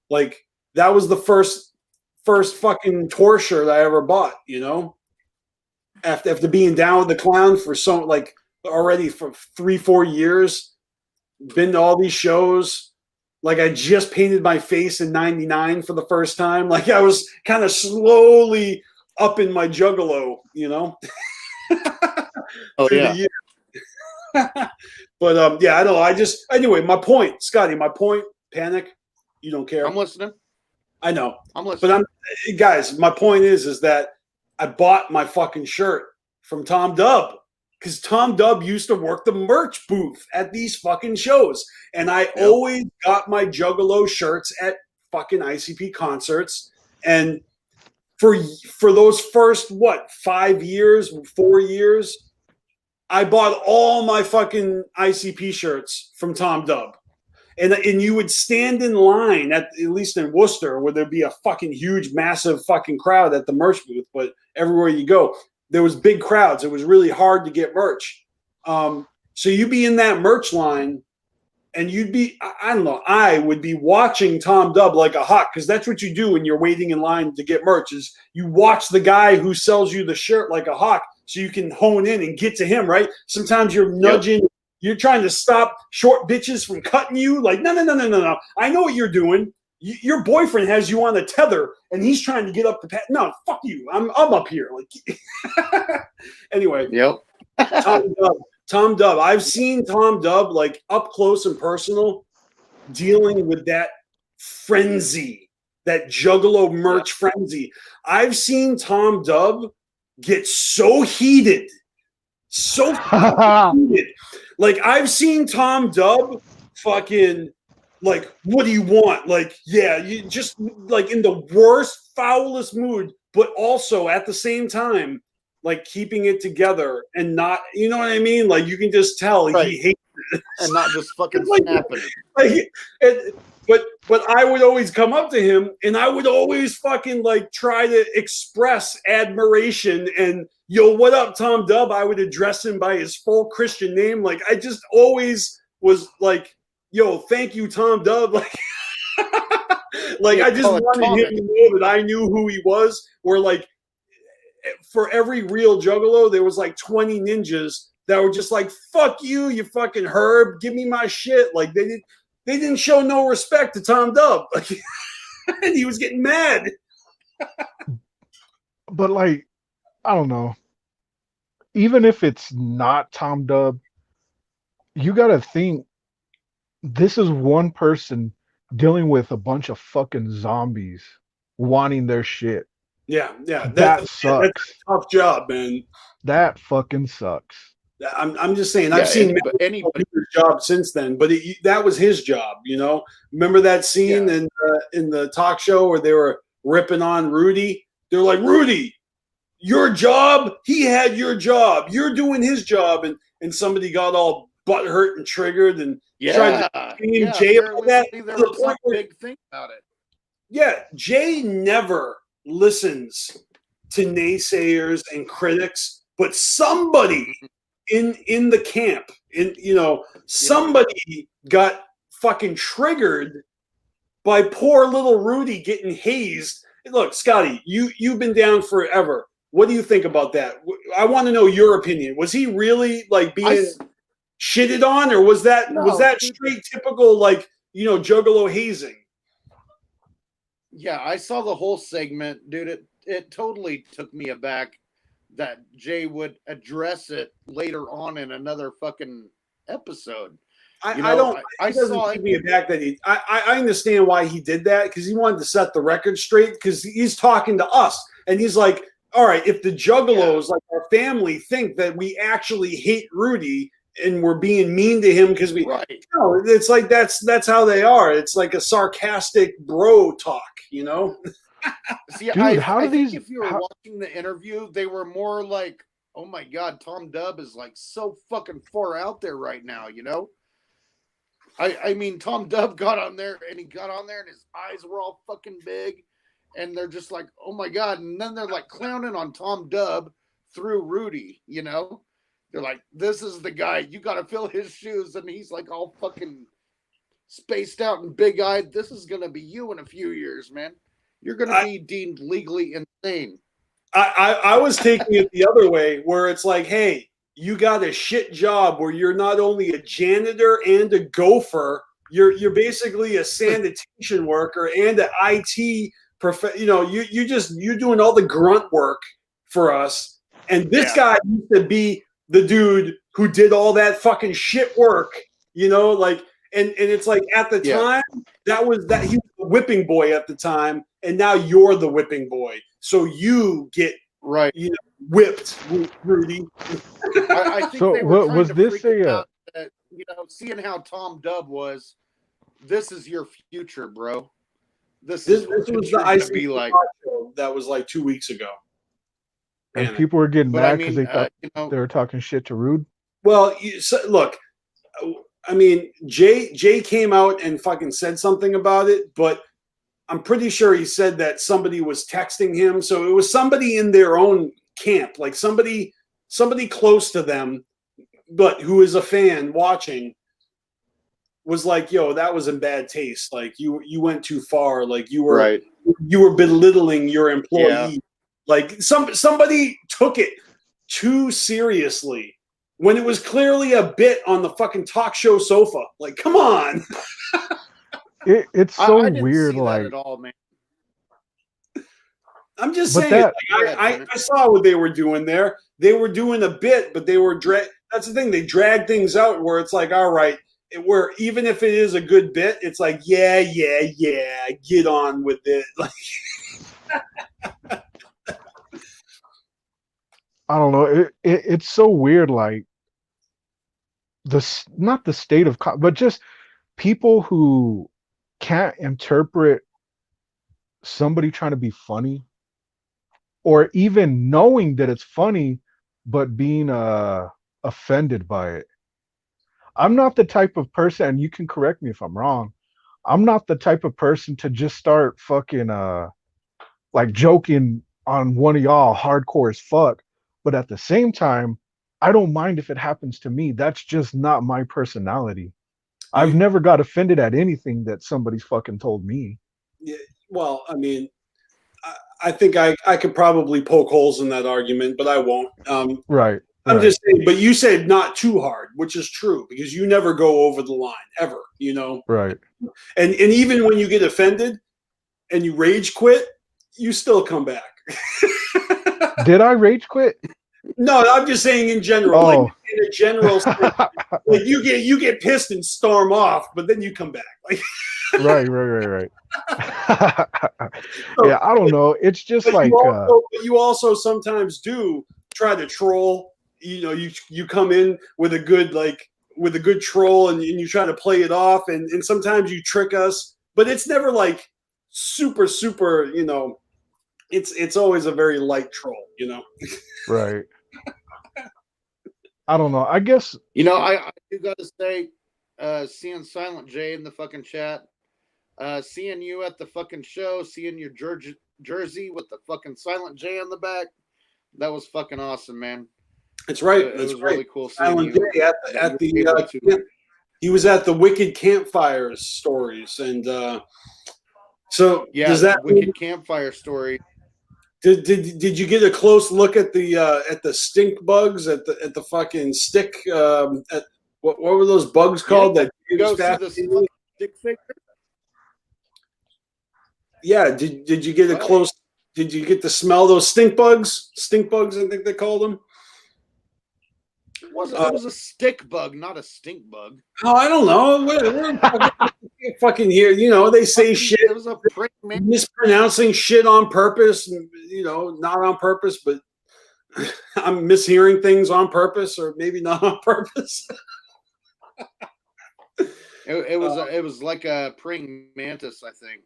like that was the first fucking tour shirt I ever bought, you know, after being down with the clown for already for 3-4 years, been to all these shows. Like I just painted my face in '99 for the first time. Like I was kind of slowly up in my Juggalo, you know. Oh yeah. But yeah, I don't know. Anyway, my point, Scotty, panic. You don't care. I'm listening. I know. I'm listening. But guys, my point is that I bought my fucking shirt from Tom Dubb because Tom Dubb used to work the merch booth at these fucking shows. And I always got my Juggalo shirts at fucking ICP concerts. And for those first, 4 years, I bought all my fucking ICP shirts from Tom Dubb. And you would stand in line at least in Worcester, where there'd be a fucking huge, massive fucking crowd at the merch booth. But everywhere you go, there was big crowds. It was really hard to get merch. So you'd be in that merch line, and you'd be, I don't know, I would be watching Tom Dubb like a hawk, because that's what you do when you're waiting in line to get merch, is you watch the guy who sells you the shirt like a hawk, so you can hone in and get to him, right? Sometimes you're nudging. Yep. You're trying to stop short bitches from cutting you. Like, no. I know what you're doing. Your boyfriend has you on a tether, and he's trying to get up the path. No, fuck you. I'm up here. Like, anyway. Yep. Tom Dubb. I've seen Tom Dubb like up close and personal, dealing with that frenzy, that Juggalo merch frenzy. I've seen Tom Dubb get so heated. So heated. Like, I've seen Tom Dubb fucking, like, what do you want? Like, yeah, you just, like, in the worst, foulest mood, but also at the same time, like, keeping it together and not, you know what I mean? Like, you can just tell he hates it. And not just fucking like, snapping. But I would always come up to him, and I would always fucking, like, try to express admiration and, yo, what up, Tom Dubb? I would address him by his full Christian name. Like, I just always was like, yo, thank you, Tom Dubb. Like, I just wanted him to know that I knew who he was. Or, like, for every real Juggalo, there was, like, 20 ninjas that were just like, fuck you, you fucking herb. Give me my shit. Like, they didn't show no respect to Tom Dubb. Like, and he was getting mad. But, like, I don't know. Even if it's not Tom Dubb, you got to think this is one person dealing with a bunch of fucking zombies wanting their shit. Yeah. That sucks. That's a tough job, man. That fucking sucks. I'm just saying. I've seen many people's job since then, but that was his job. You know, remember that scene in the talk show where they were ripping on Rudy? They're like, Rudy, your job, he had your job. You're doing his job. And somebody got all butthurt and triggered and tried to in jail about that. There was a big thing about it. Yeah, Jay never listens to naysayers and critics, but somebody in the camp, somebody got fucking triggered by poor little Rudy getting hazed. Look, Scotty, you've been down forever. What do you think about that? I want to know your opinion. Was he really like being shitted on, or was that straight typical Juggalo hazing? Yeah, I saw the whole segment, dude. It totally took me aback that Jay would address it later on in another fucking episode. I saw it. Me aback that I understand why he did that, because he wanted to set the record straight, because he's talking to us and he's like, all right, if the Juggalos, like our family, think that we actually hate Rudy and we're being mean to him because we, it's like that's how they are. It's like a sarcastic bro talk, See, dude, I think if you were watching the interview, they were more like, oh my God, Tom Dub is like so fucking far out there right now, I mean, Tom Dub got on there and his eyes were all fucking big, and they're just like, oh my God. And then they're like clowning on Tom Dub through Rudy, They're like, this is the guy, you got to fill his shoes. And he's like all fucking spaced out and big eyed. This is going to be you in a few years, man. You're going to be deemed legally insane. I was taking it the other way, where it's like, hey, you got a shit job where you're not only a janitor and a gopher, you're basically a sanitation worker and an IT you're doing all the grunt work for us. And this guy used to be the dude who did all that fucking shit work, and it's like at the time he was the whipping boy at the time, and now you're the whipping boy. So you get whipped, Rudy. I think so. Was this seeing how Tom Dub was? This is your future, bro. This was the IC like show that was like 2 weeks ago, and people were getting mad because they thought they were talking shit to Rude. Well, look, I mean, Jay came out and fucking said something about it, but I'm pretty sure he said that somebody was texting him. So it was somebody in their own camp, like somebody close to them, but who is a fan watching, was like, yo, that was in bad taste. Like you went too far. Like you were belittling your employee. Yeah. Like somebody took it too seriously when it was clearly a bit on the fucking talk show sofa. Like, come on. It's so I didn't weird, see like that at all, man. I'm just saying. I saw what they were doing there. They were doing a bit, but they were that's the thing. They drag things out where it's like, all right, where even if it is a good bit, it's like, yeah, get on with it. Like, I don't know. It's so weird, like not the state of, but just people who can't interpret somebody trying to be funny, or even knowing that it's funny, but being offended by it. I'm not the type of person, and you can correct me if I'm wrong, I'm not the type of person to just start fucking like joking on one of y'all hardcore as fuck. But at the same time, I don't mind if it happens to me. That's just not my personality. I've never got offended at anything that somebody's fucking told me. Yeah, well, I mean, I think I could probably poke holes in that argument, but I won't. Right. I'm just saying, but you said not too hard, which is true, because you never go over the line ever, Right. And even when you get offended and you rage quit, you still come back. Did I rage quit? No, I'm just saying in general, like in a general sense, like you get pissed and storm off, but then you come back. Like Right. Yeah, I don't know. It's just like you also sometimes do try to troll. You come in with a good troll, and you try to play it off, and sometimes you trick us, but it's never like super, it's always a very light troll, Right. I don't know. I guess I do gotta say, seeing Silent J in the fucking chat, seeing you at the fucking show, seeing your jersey with the fucking Silent J on the back. That was fucking awesome, man. That's right. It That's was right. really cool seeing Silent you. J at the he was at the Wicked Campfires stories, and so yeah, does that Wicked Campfire story? Did you get a close look at the stink bugs at the fucking stick? What were those bugs called? Yeah, that you go see the stick figure. Yeah, did you get a close? Did you get to smell those stink bugs? Stink bugs, I think they called them. It was a stick bug, not a stink bug. Oh, I don't know. We're fucking here. You know, they say shit. It was a prick, man. Mispronouncing shit on purpose, you know, not on purpose, but I'm mishearing things on purpose, or maybe not on purpose. It was like a praying mantis, I think.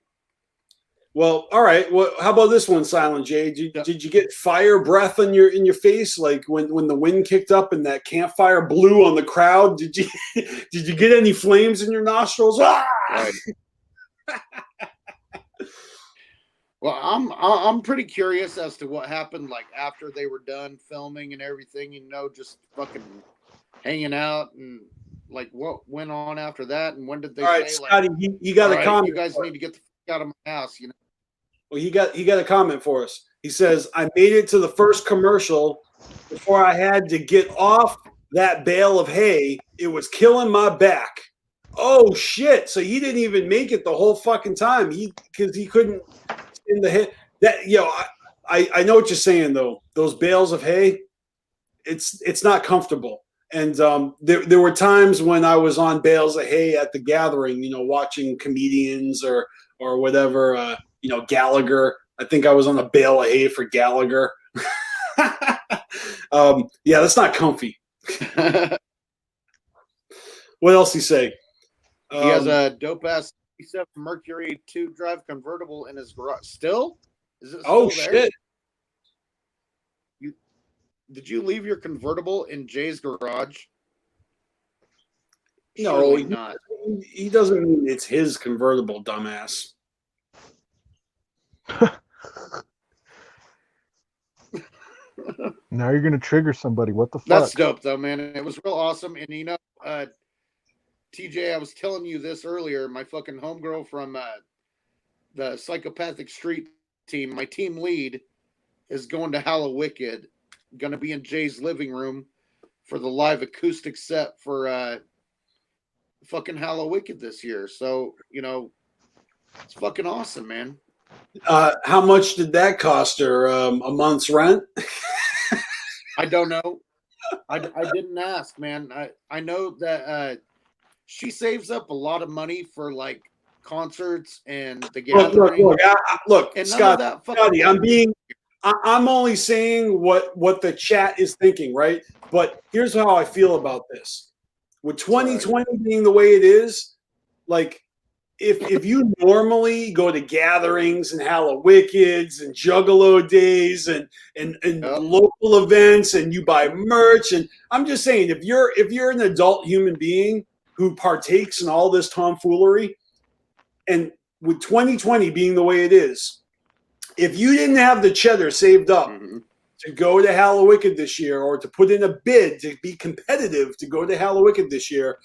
Well, all right. Well, how about this one, Silent J? Did you get fire breath in your face, like when the wind kicked up and that campfire blew on the crowd? Did you get any flames in your nostrils? Ah! Right. Well, I'm pretty curious as to what happened, like after they were done filming and everything. You know, just fucking hanging out, and like what went on after that, and when did they? All right, say, Scotty, like, you got a comment. You guys need to get the fuck out of my house. You know. Well, he got a comment for us. He says, "I made it to the first commercial before I had to get off that bale of hay. It was killing my back." Oh shit! So he didn't even make it the whole fucking time. Because he couldn't in the hay. That I know what you're saying though. Those bales of hay, it's not comfortable. And there were times when I was on bales of hay at the gathering, you know, watching comedians or whatever. You know, Gallagher. I think I was on a bale of hay for Gallagher. Yeah, that's not comfy. What else he say? He has a dope ass 67 Mercury 2 drive convertible in his garage. Still? Is it still there? Shit. Did you leave your convertible in Jay's garage? No, not. He doesn't mean it's his convertible, dumbass. Now you're gonna trigger somebody. What the fuck? That's dope though, man. It was real awesome. And you know, TJ, I was telling you this earlier. My fucking homegirl from the Psychopathic Street team, my team lead, is going to Hallowicked. Going to be in Jay's living room for the live acoustic set for fucking Hallowicked this year. So you know, it's fucking awesome, man. How much did that cost her? A month's rent? I don't know. I didn't ask, man. I know that she saves up a lot of money for like concerts and the gathering. Look, Scotty, I'm only saying what the chat is thinking, right? But here's how I feel about this. With 2020 being the way it is, like if you normally go to gatherings and Hallowickeds and Juggalo days and local events and you buy merch, and I'm just saying if you're an adult human being who partakes in all this tomfoolery, and with 2020 being the way it is, if you didn't have the cheddar saved up to go to Hallowicked this year, or to put in a bid to be competitive to go to Hallowicked this year,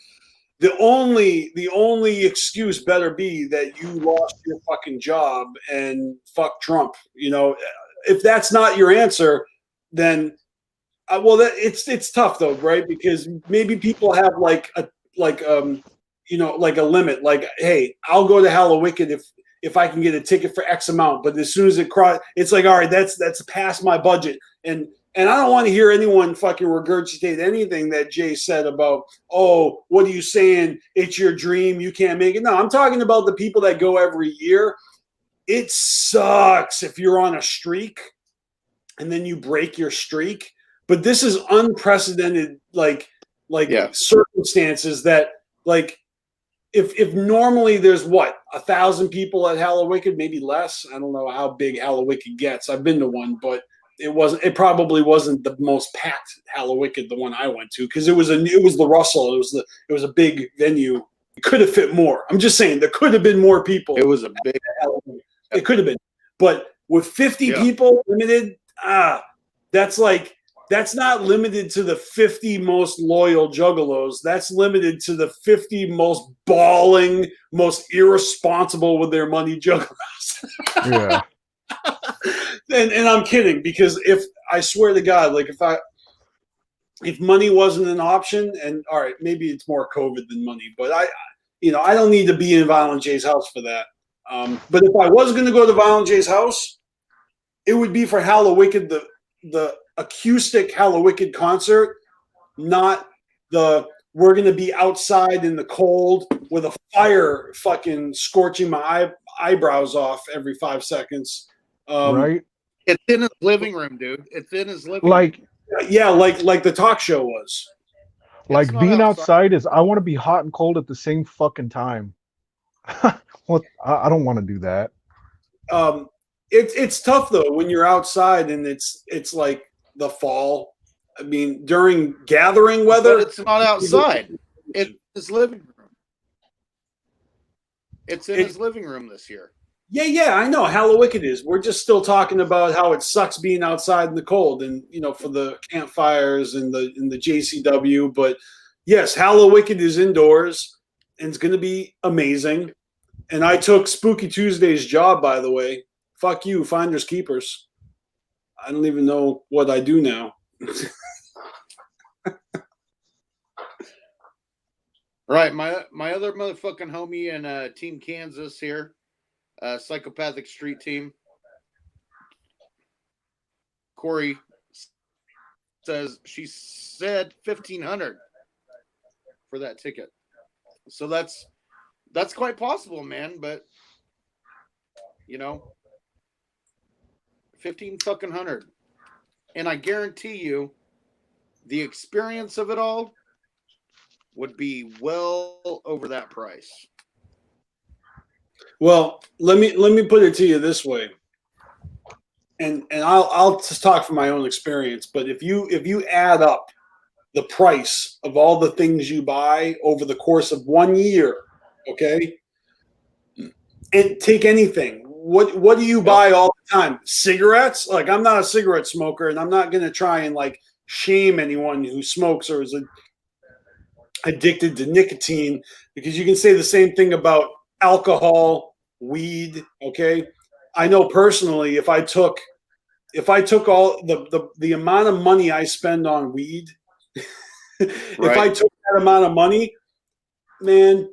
the only excuse better be that you lost your fucking job and fuck Trump. You know, if that's not your answer, then it's tough though, right? Because maybe people have like a limit. Like, hey, I'll go to Hallowicked if I can get a ticket for X amount. But as soon as it's like, all right, that's past my budget. And I don't want to hear anyone fucking regurgitate anything that Jay said about, oh, what are you saying? It's your dream. You can't make it. No, I'm talking about the people that go every year. It sucks if you're on a streak and then you break your streak. But this is unprecedented, circumstances that, like, if normally there's 1,000 people at Hallowicked, maybe less. I don't know how big Hallowicked gets. I've been to one, but it probably wasn't the most packed Hallowicked, the one I went to, because it was the Russell. It was a big venue. It could have fit more. I'm just saying there could have been more people. It was a big. It could have been, but with 50 people limited. That's not limited to the 50 most loyal juggalos. That's limited to the 50 most bawling, most irresponsible with their money juggalos. Yeah. And I'm kidding, because if I swear to God, like if money wasn't an option, and all right, maybe it's more COVID than money, but I don't need to be in Violent J's house for that. But if I was going to go to Violent J's house, it would be for Hallowicked, the acoustic Hallowicked concert, not the we're going to be outside in the cold with a fire fucking scorching my eyebrows off every 5 seconds. Right? It's in his living room, dude. It's in his living Like, room. Yeah, like the talk show was. Like being outside is, I want to be hot and cold at the same fucking time. What? I don't want to do that. It's tough though when you're outside and it's like the fall. I mean, during gathering weather, but it's not outside. It's his living room. It's in his living room this year. Yeah, I know. Hallowicked is. We're just still talking about how it sucks being outside in the cold, and for the campfires and the JCW. But yes, Hallowicked is indoors, and it's going to be amazing. And I took Spooky Tuesday's job, by the way. Fuck you, finders keepers. I don't even know what I do now. Right, my other motherfucking homie in Team Kansas here. Psychopathic Street Team. Corey says she said $1,500 for that ticket. So that's quite possible, man. But 1,500, and I guarantee you, the experience of it all would be well over that price. Well, let me put it to you this way, and I'll just talk from my own experience. But if you add up the price of all the things you buy over the course of 1 year, okay, and take anything, what do you buy all the time? Cigarettes? Like, I'm not a cigarette smoker, and I'm not going to try and like shame anyone who smokes or is addicted to nicotine, because you can say the same thing about alcohol, weed. Okay, I know personally, if I took all the amount of money I spend on weed, if I took that amount of money, man,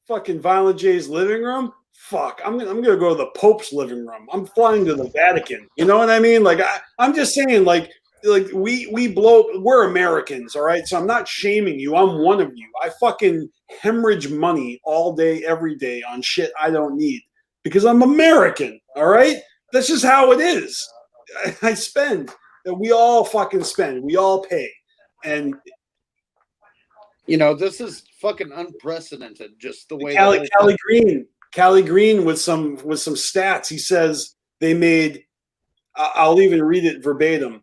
fucking Violent J's living room, fuck, I'm gonna go to the Pope's living room. I'm flying to the Vatican. You know what I mean? Like I'm just saying, like we're Americans, all right? So I'm not shaming you. I'm one of you. I fucking hemorrhage money all day, every day on shit I don't need because I'm American, all right? That's just how it is. I spend. We all fucking spend. We all pay. And this is fucking unprecedented, just the way Callie Green with some stats. He says they made, I'll even read it verbatim.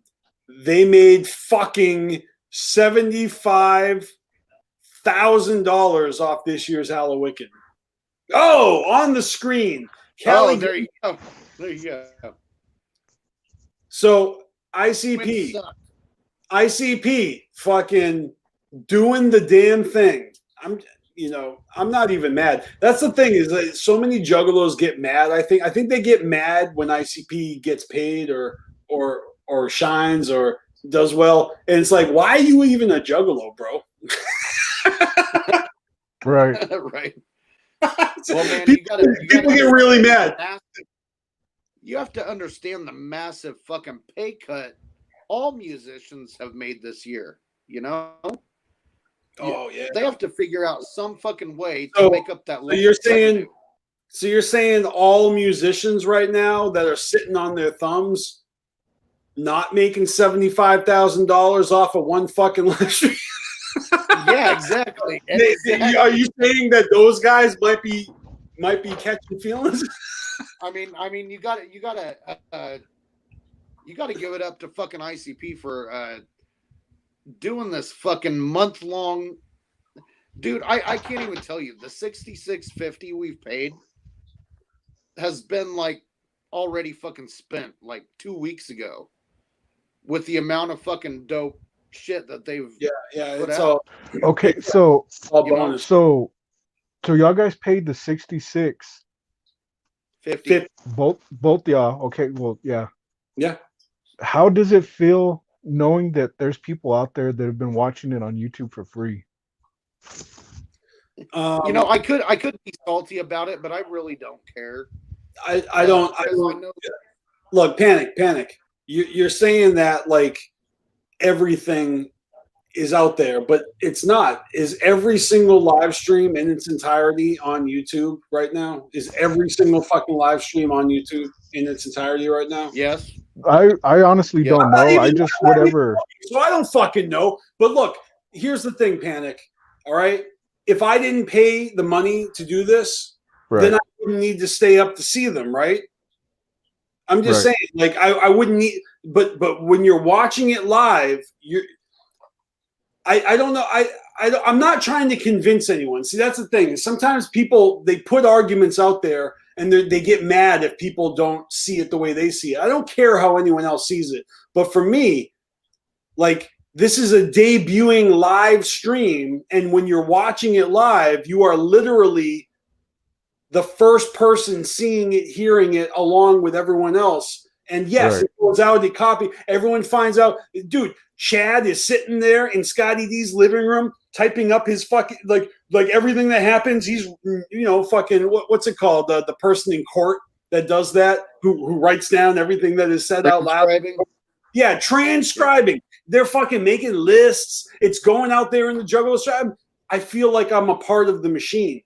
They made fucking $75,000 off this year's Hallowicked. Oh, on the screen. There you go. There you go. So ICP fucking doing the damn thing. I'm not even mad. That's the thing, is that so many juggalos get mad. I think they get mad when ICP gets paid or shines or does well, and it's like, why are you even a juggalo, bro? Right. Right. Well, man, people get really mad. You have to understand the massive fucking pay cut all musicians have made this year. Oh yeah. They have to figure out some fucking way to make up that. So you're saying all musicians right now that are sitting on their thumbs, not making $75,000 off of one fucking live stream? Yeah, exactly. Are you saying that those guys might be catching feelings? I mean, you got to give it up to fucking ICP for doing this fucking month-long. Dude, I can't even tell you, the $66.50 we've paid has been like already fucking spent like 2 weeks ago with the amount of fucking dope shit that they've put it's out. Okay, so all You know, bonus. so y'all guys paid the 66. 50. Both y'all. Okay, well, yeah. Yeah. How does it feel knowing that there's people out there that have been watching it on YouTube for free? You know, I could be salty about it, but I really don't care. I don't. know. Look, panic. You're saying that like everything is out there, but it's not. Is every single live stream in its entirety on YouTube right now? Is every single fucking live stream on YouTube in its entirety right now? Yes. I honestly don't know. I just whatever. So I don't fucking know. But look, here's the thing, Panic. All right. If I didn't pay the money to do this, then I wouldn't need to stay up to see them, right? I'm just saying, like I wouldn't need, but when you're watching it live, I don't know. I'm not trying to convince anyone. See, that's the thing. Sometimes people, they put arguments out there and they get mad if people don't see it the way they see it. I don't care how anyone else sees it. But for me, like, this is a debuting live stream. And when you're watching it live, you are literally the first person seeing it, hearing it along with everyone else. And yes, it goes out, it copy. Everyone finds out, dude, Chad is sitting there in Scotty D's living room typing up his fucking like everything that happens. He's fucking what's it called? The person in court that does that, who writes down everything that is said out loud. Yeah, transcribing. They're fucking making lists. It's going out there in the Juggalo. I feel like I'm a part of the machine.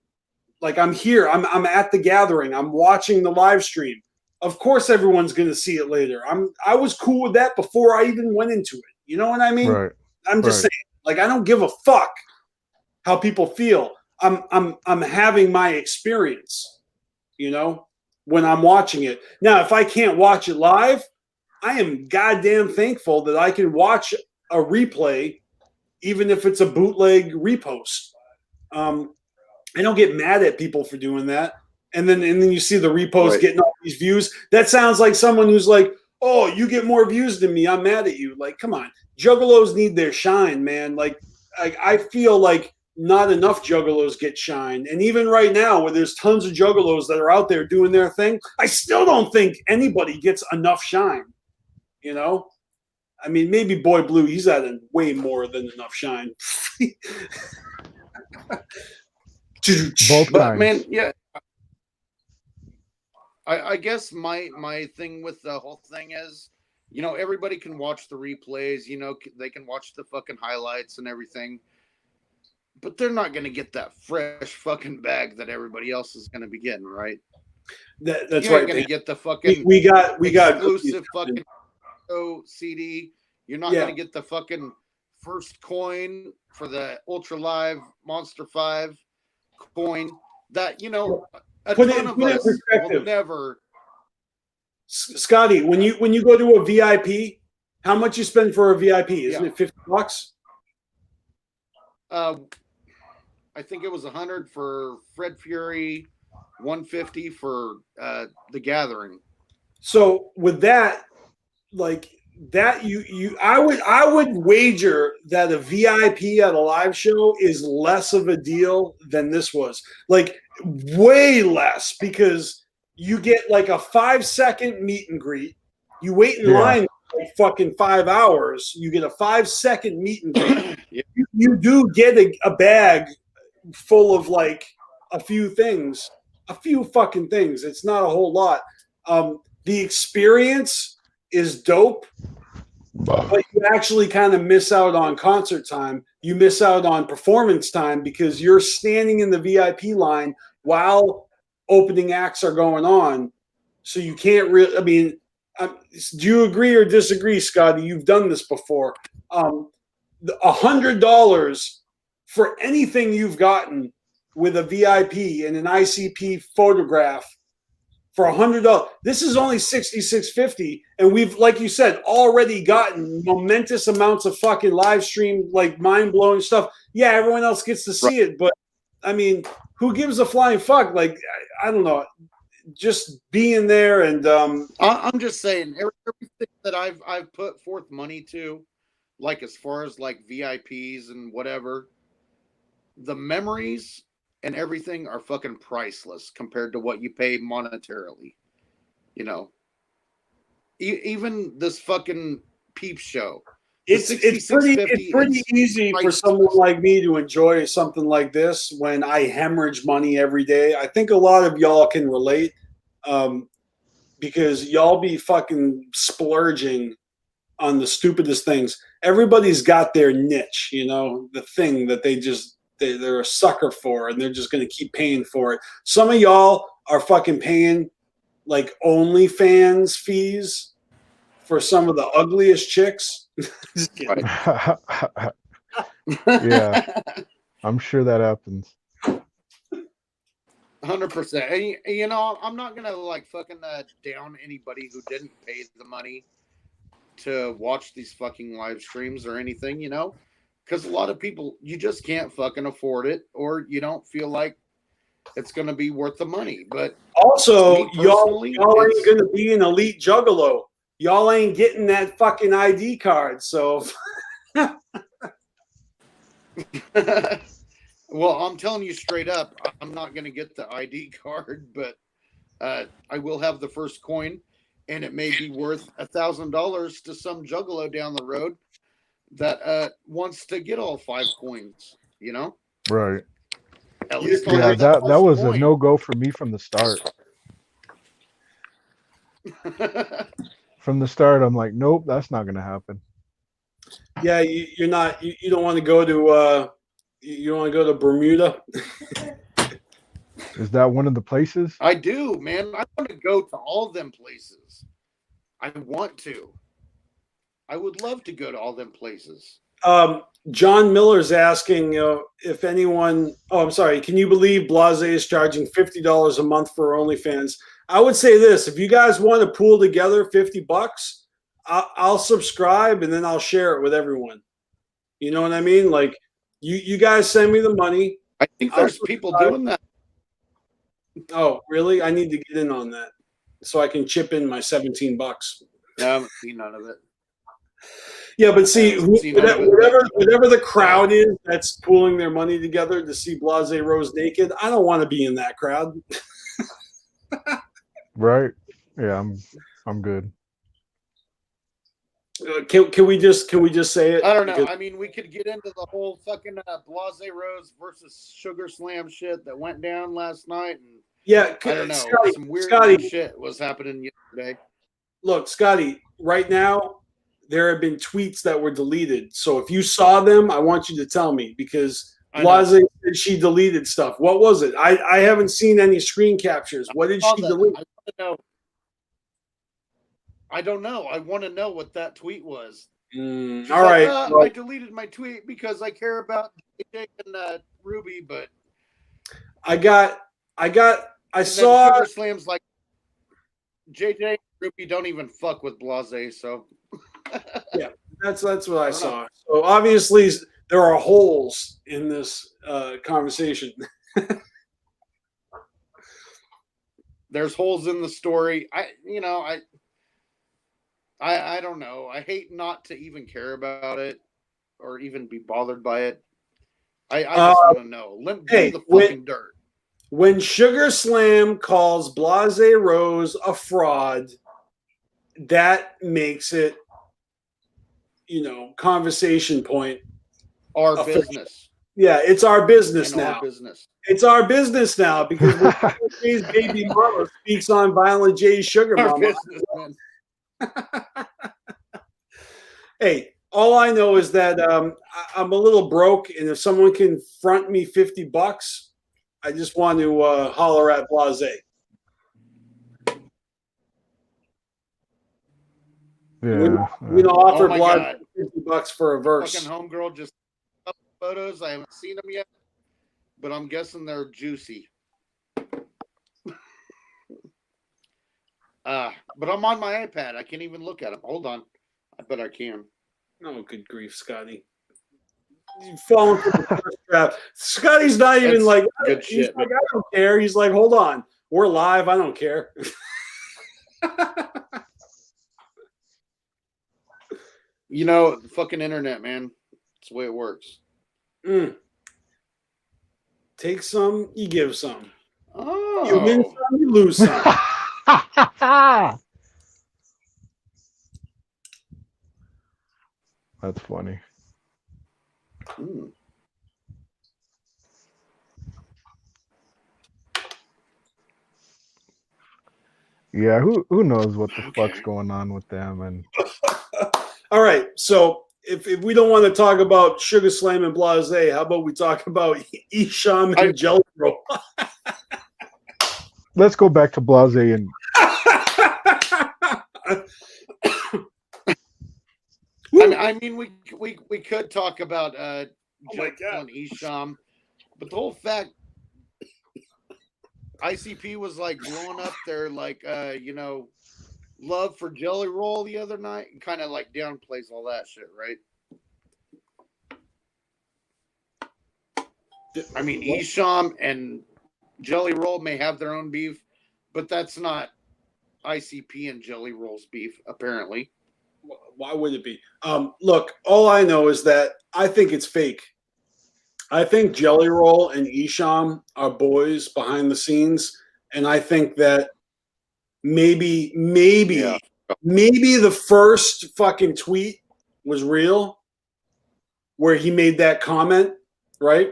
Like I'm here. I'm at the gathering. I'm watching the live stream. Of course, everyone's going to see it later. I was cool with that before I even went into it. You know what I mean? Right. I'm just saying. Like I don't give a fuck how people feel. I'm having my experience. You know, when I'm watching it. Now, if I can't watch it live, I am goddamn thankful that I can watch a replay, even if it's a bootleg repost. I don't get mad at people for doing that. And then you see the repost getting all these views. That sounds like someone who's like, oh, you get more views than me. I'm mad at you. Like, come on. Juggalos need their shine, man. Like, I feel like not enough Juggalos get shine. And even right now, where there's tons of Juggalos that are out there doing their thing, I still don't think anybody gets enough shine. You know? I mean, maybe Boy Blue, he's at way more than enough shine. Both But man, yeah. I guess my thing with the whole thing is, you know, everybody can watch the replays, you know, they can watch the fucking highlights and everything, but they're not going to get that fresh fucking bag that everybody else is going to be getting, right? That's You're right. going to get the fucking we got exclusive fucking CD. You're not going to get the fucking first coin for the Ultra Live Monster 5 coin that, you know, a ton of us will never. Scotty, when you go to a VIP, how much you spend for a VIP? Isn't it $50? I think it was 100 for Fred Fury, 150 for the Gathering. So with that, like that, I would wager that a VIP at a live show is less of a deal than this was. Like way less, because you get like a 5-second meet and greet. You wait in line for like fucking 5 hours. You get a 5-second meet and greet. You do get a bag full of like a few fucking things. It's not a whole lot. The experience is dope, but you actually kind of miss out on concert time. You miss out on performance time because you're standing in the VIP line while opening acts are going on. So you can't really, I mean, do you agree or disagree, Scotty? You've done this before. $100 for anything you've gotten with a VIP and an ICP photograph for $100. This is only $66.50, and we've, like you said, already gotten momentous amounts of fucking live stream, like mind-blowing stuff. Yeah, everyone else gets to see it, but I mean, who gives a flying fuck? Like, I don't know. just being there and I'm just saying everything that I've put forth money to, like as far as like VIPs and whatever, the memories and everything are fucking priceless compared to what you pay monetarily. You know, even this fucking peep show. it's pretty easy for someone like me to enjoy something like this when I hemorrhage money every day. I think a lot of y'all can relate, because y'all be fucking splurging on the stupidest things. Everybody's got their niche, you know, the thing that they're a sucker for, and they're just gonna keep paying for it. Some of y'all are fucking paying like OnlyFans fees for some of the ugliest chicks. Just kidding. Yeah, I'm sure that happens. 100%. And, you know, I'm not gonna like fucking down anybody who didn't pay the money to watch these fucking live streams or anything, you know, because a lot of people, you just can't fucking afford it, or you don't feel like it's gonna be worth the money. But also, y'all it's- ain't gonna be an elite juggalo. Y'all ain't getting that fucking ID card, so. Well, I'm telling you straight up, I'm not going to get the ID card, but I will have the first coin, and it may be worth $1,000 to some juggalo down the road that wants to get all 5 coins. You know, Right. at least I'll Yeah, have that first was coin. a no-go for me from the start. From the start, I'm like, nope, that's not going to happen. Yeah, you're not. You don't want to go to. You don't want to go to Bermuda. Is that one of the places? I do, man. I want to go to all them places. I want to. I would love to go to all them places. John Miller's asking if anyone. Oh, I'm sorry. Can you believe Blase is charging $50 a month for OnlyFans? I would say this: if you guys want to pool together $50, I'll subscribe and then I'll share it with everyone. You know what I mean? Like you guys send me the money. I think there's people doing that. Oh, really? I need to get in on that so I can chip in my $17. I haven't seen none of it. Yeah, but see, whatever the crowd is that's pooling their money together to see Blase Rose naked, I don't want to be in that crowd. Right. Yeah, I'm good. Can we just say it? I don't know. I mean, we could get into the whole fucking Blase Rose versus Sugar Slam shit that went down last night. And yeah, I don't know. Scotty, Some weird shit was happening yesterday. Look, Scotty, right now there have been tweets that were deleted. So if you saw them, I want you to tell me, because Blase said she deleted stuff. What was it? I haven't seen any screen captures. What did she delete? I want to know. I don't know. I want to know what that tweet was. All right. I deleted my tweet because I care about JJ and Ruby, but I saw Sugar Slam's like JJ and Ruby don't even fuck with Blase, so yeah, that's what I saw. So obviously there are holes in this conversation. There's holes in the story. I don't know. I hate not to even care about it or even be bothered by it. I just want to know. Give me the fucking dirt. When Sugar Slam calls Blase Rose a fraud, that makes it, conversation point. Our business. Yeah, it's our business now. Our business. It's our business now, because when Jay's baby mama speaks on Violent J's Sugar Our Mama. business, man. Hey, all I know is that I'm a little broke, and if someone can front me $50, I just want to holler at Blase. Yeah, we don't offer my Blase God. $50 for a verse. Fucking homegirl just up photos. I haven't seen them yet, but I'm guessing they're juicy. But I'm on my iPad. I can't even look at them. Hold on. I bet I can. Oh, good grief, Scotty. You've fallen for the first trap. Scotty's not even That's like, good shit, I don't care. He's like, hold on. We're live. I don't care. You know, the fucking internet, man. It's the way it works. Take some, you give some. Oh. You win some, you lose some. That's funny. Yeah, who knows what the fuck's going on with them? And all right, so if we don't want to talk about Sugar Slam and Blase, how about we talk about Isham and Jelly Roll? Let's go back to Blase and. I mean, we could talk about Jelly and Isham, but the whole fact ICP was like blowing up their love for Jelly Roll the other night and kind of like downplays all that shit, right? I mean, Isham and Jelly Roll may have their own beef, but that's not ICP and Jelly Roll's beef, apparently. Why would it be? Look, all I know is that I think it's fake. I think Jelly Roll and Isham are boys behind the scenes, and I think that maybe the first fucking tweet was real, where he made that comment, right?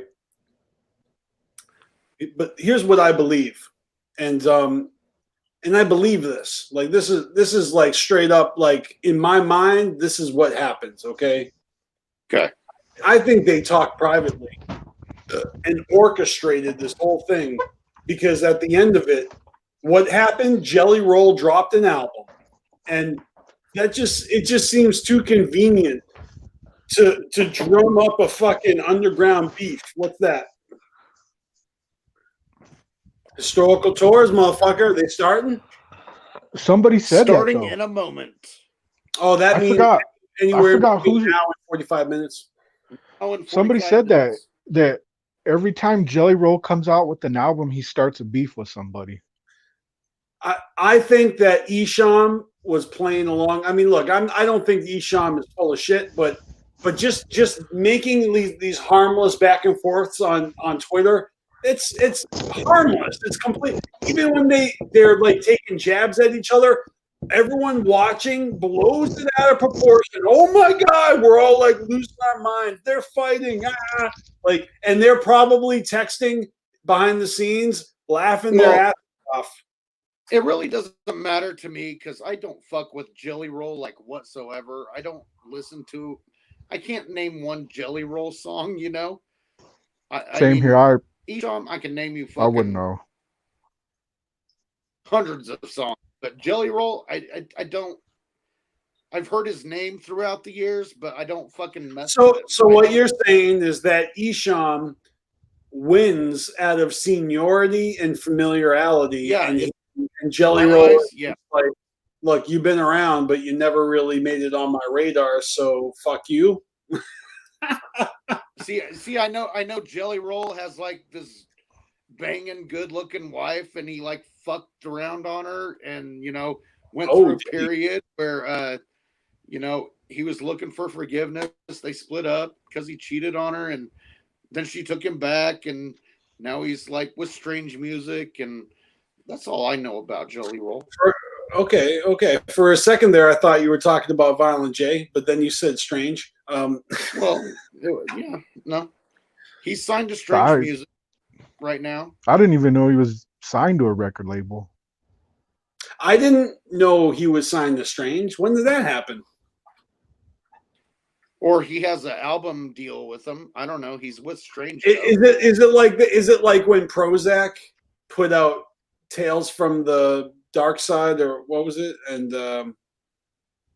But here's what I believe, and I believe this. Like this is like straight up, like in my mind, this is what happens. Okay. Okay. I think they talked privately and orchestrated this whole thing because at the end of it, what happened? Jelly Roll dropped an album, and it just seems too convenient to drum up a fucking underground beef. What's that? Historical tours, motherfucker. They starting? Somebody said starting that, in a moment. Oh, that I means forgot. anywhere I forgot between who's. now and 45 minutes. Somebody said that every time Jelly Roll comes out with an album, he starts a beef with somebody. I think that Isham was playing along. I mean, look, I don't think Isham is full of shit, but just making these harmless back and forths on Twitter, it's harmless. It's complete. Even when they're like taking jabs at each other, everyone watching blows it out of proportion. Oh my God, we're all like losing our minds. They're fighting, and they're probably texting behind the scenes, laughing their ass off. It really doesn't matter to me because I don't fuck with Jelly Roll like whatsoever. I don't listen to. I can't name one Jelly Roll song, you know. Same here. Each song I can name you fucking. I wouldn't know. Hundreds of songs, but Jelly Roll, I don't. I've heard his name throughout the years, but I don't fucking mess with it. So what you're saying is that Isham wins out of seniority and familiarity. Yeah, and Jelly Roll, like, look, you've been around, but you never really made it on my radar, so fuck you. see, I know Jelly Roll has like this banging, good-looking wife, and he like fucked around on her, and went through a period where he was looking for forgiveness. They split up because he cheated on her, and then she took him back, and now he's like with Strange Music, and that's all I know about Jelly Roll. Okay. For a second there, I thought you were talking about Violent J, but then you said Strange. Well, yeah, no, he's signed to Strange Music right now. I didn't even know he was signed to a record label. I didn't know he was signed to Strange. When did that happen? Or he has an album deal with them. I don't know. He's with Strange. Is it like when Prozac put out Tales from the Dark Side, or what was it? And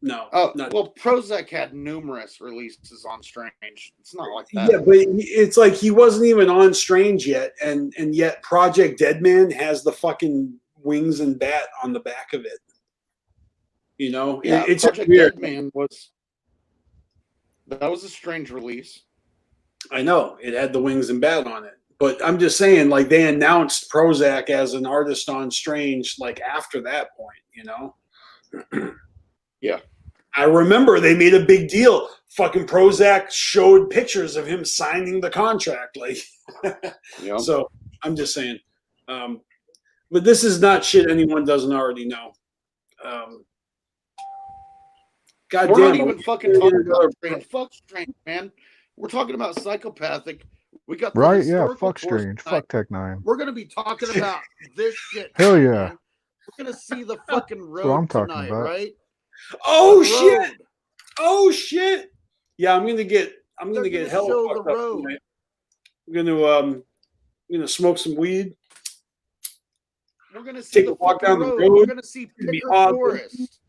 no. Well, Prozac had numerous releases on Strange. It's not like that. Yeah, but it's like he wasn't even on Strange yet, and yet Project Deadman has the fucking wings and bat on the back of it. Yeah, it's Project weird. Deadman was. That was a Strange release. I know it had the wings and bat on it, But I'm just saying, like, they announced Prozac as an artist on Strange, like, after that point, you know? Yeah. I remember they made a big deal. Fucking Prozac showed pictures of him signing the contract. Like, Yeah. So I'm just saying. But this is not shit anyone doesn't already know. God We're damn, not even fucking talking about Strange. Fuck Strange, man. We're talking about Psychopathic. We got the Right? Yeah. historical Fuck tours Strange. tonight. Fuck Tech Nine. We're gonna be talking about this shit. Hell tonight, yeah. man. We're gonna see the fucking That's what I'm road talking tonight, about. right? Oh The shit! road. Oh shit! Yeah, I'm gonna get They're hella show the fucked up road. tonight. I'm gonna smoke some weed. We're gonna see Take a the walk fucking down the road. road. We're gonna see It'd be Picker awesome. Forest.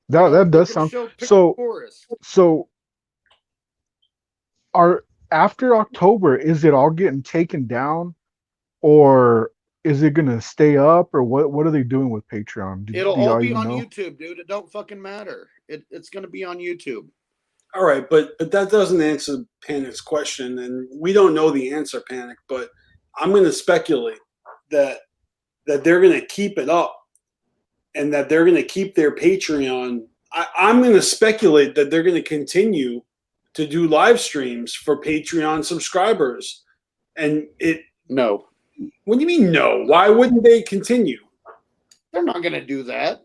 That They're does gonna sound show Picker so. Forest. So, after October, is it all getting taken down, or is it gonna stay up, or what? What are they doing with Patreon? It'll Do all y'all be even on know? YouTube, dude. It don't fucking matter. It's gonna be on YouTube. All right, but that doesn't answer Panic's question, and we don't know the answer, Panic. But I'm going to speculate that they're going to keep it up, and that they're going to keep their Patreon. I'm going to speculate that they're going to continue to do live streams for Patreon subscribers. And No, what do you mean no? Why wouldn't they continue? they're not gonna do that.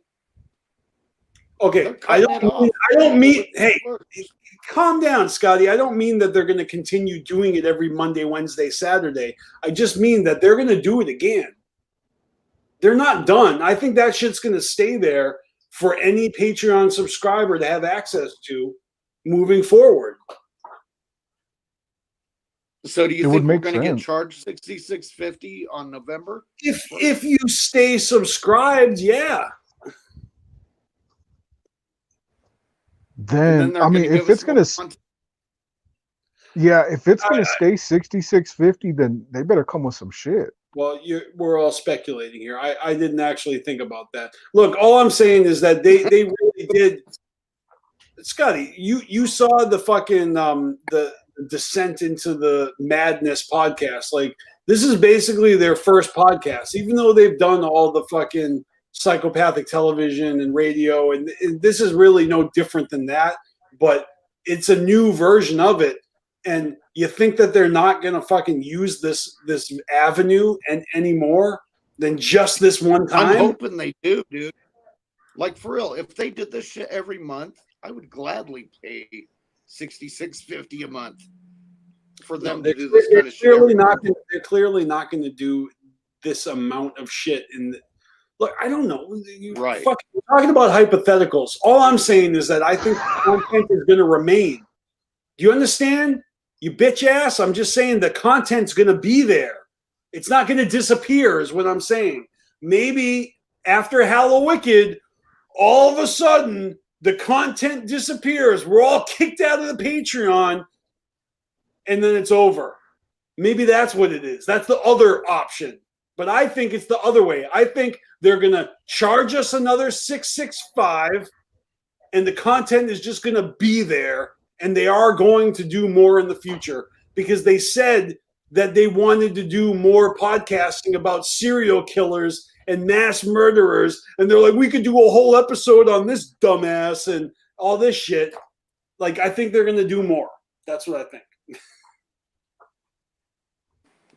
Okay, They're cutting it off. I don't mean. Hey, First. calm down, Scotty. I don't mean that they're going to continue doing it every Monday, Wednesday, Saturday. I just mean that they're going to do it again. They're not done. I think that shit's going to stay there for any Patreon subscriber to have access to moving forward. So do you It would think we're make going to get sense. charged $66.50 on November? If you stay subscribed, yeah. Then they're I gonna mean, give if us it's gonna, more content. yeah, if it's gonna stay 66.50, then they better come with some shit. Well, we're all speculating here. I didn't actually think about that. Look, all I'm saying is that they really did. Scotty, you saw the fucking the Descent into the Madness podcast. Like, this is basically their first podcast, even though they've done all the fucking psychopathic television and radio, and this is really no different than that, but it's a new version of it. And you think that they're not gonna fucking use this avenue and anymore than just this one time? I'm hoping they do, dude. Like, for real, if they did this shit every month, I would gladly pay $66.50 a month for them to do this kind of shit. They're clearly not going to do this amount of shit. Look, I don't know. Right. We're talking about hypotheticals. All I'm saying is that I think the content is going to remain. Do you understand? You bitch ass. I'm just saying the content's going to be there. It's not going to disappear, is what I'm saying. Maybe after Hallowicked, all of a sudden, the content disappears. We're all kicked out of the Patreon, and then it's over. Maybe that's what it is. That's the other option. But I think it's the other way. I think they're going to charge us another $665, and the content is just going to be there, and they are going to do more in the future because they said that they wanted to do more podcasting about serial killers and mass murderers, and they're like, we could do a whole episode on this dumbass and all this shit. Like, I think they're going to do more. That's what I think.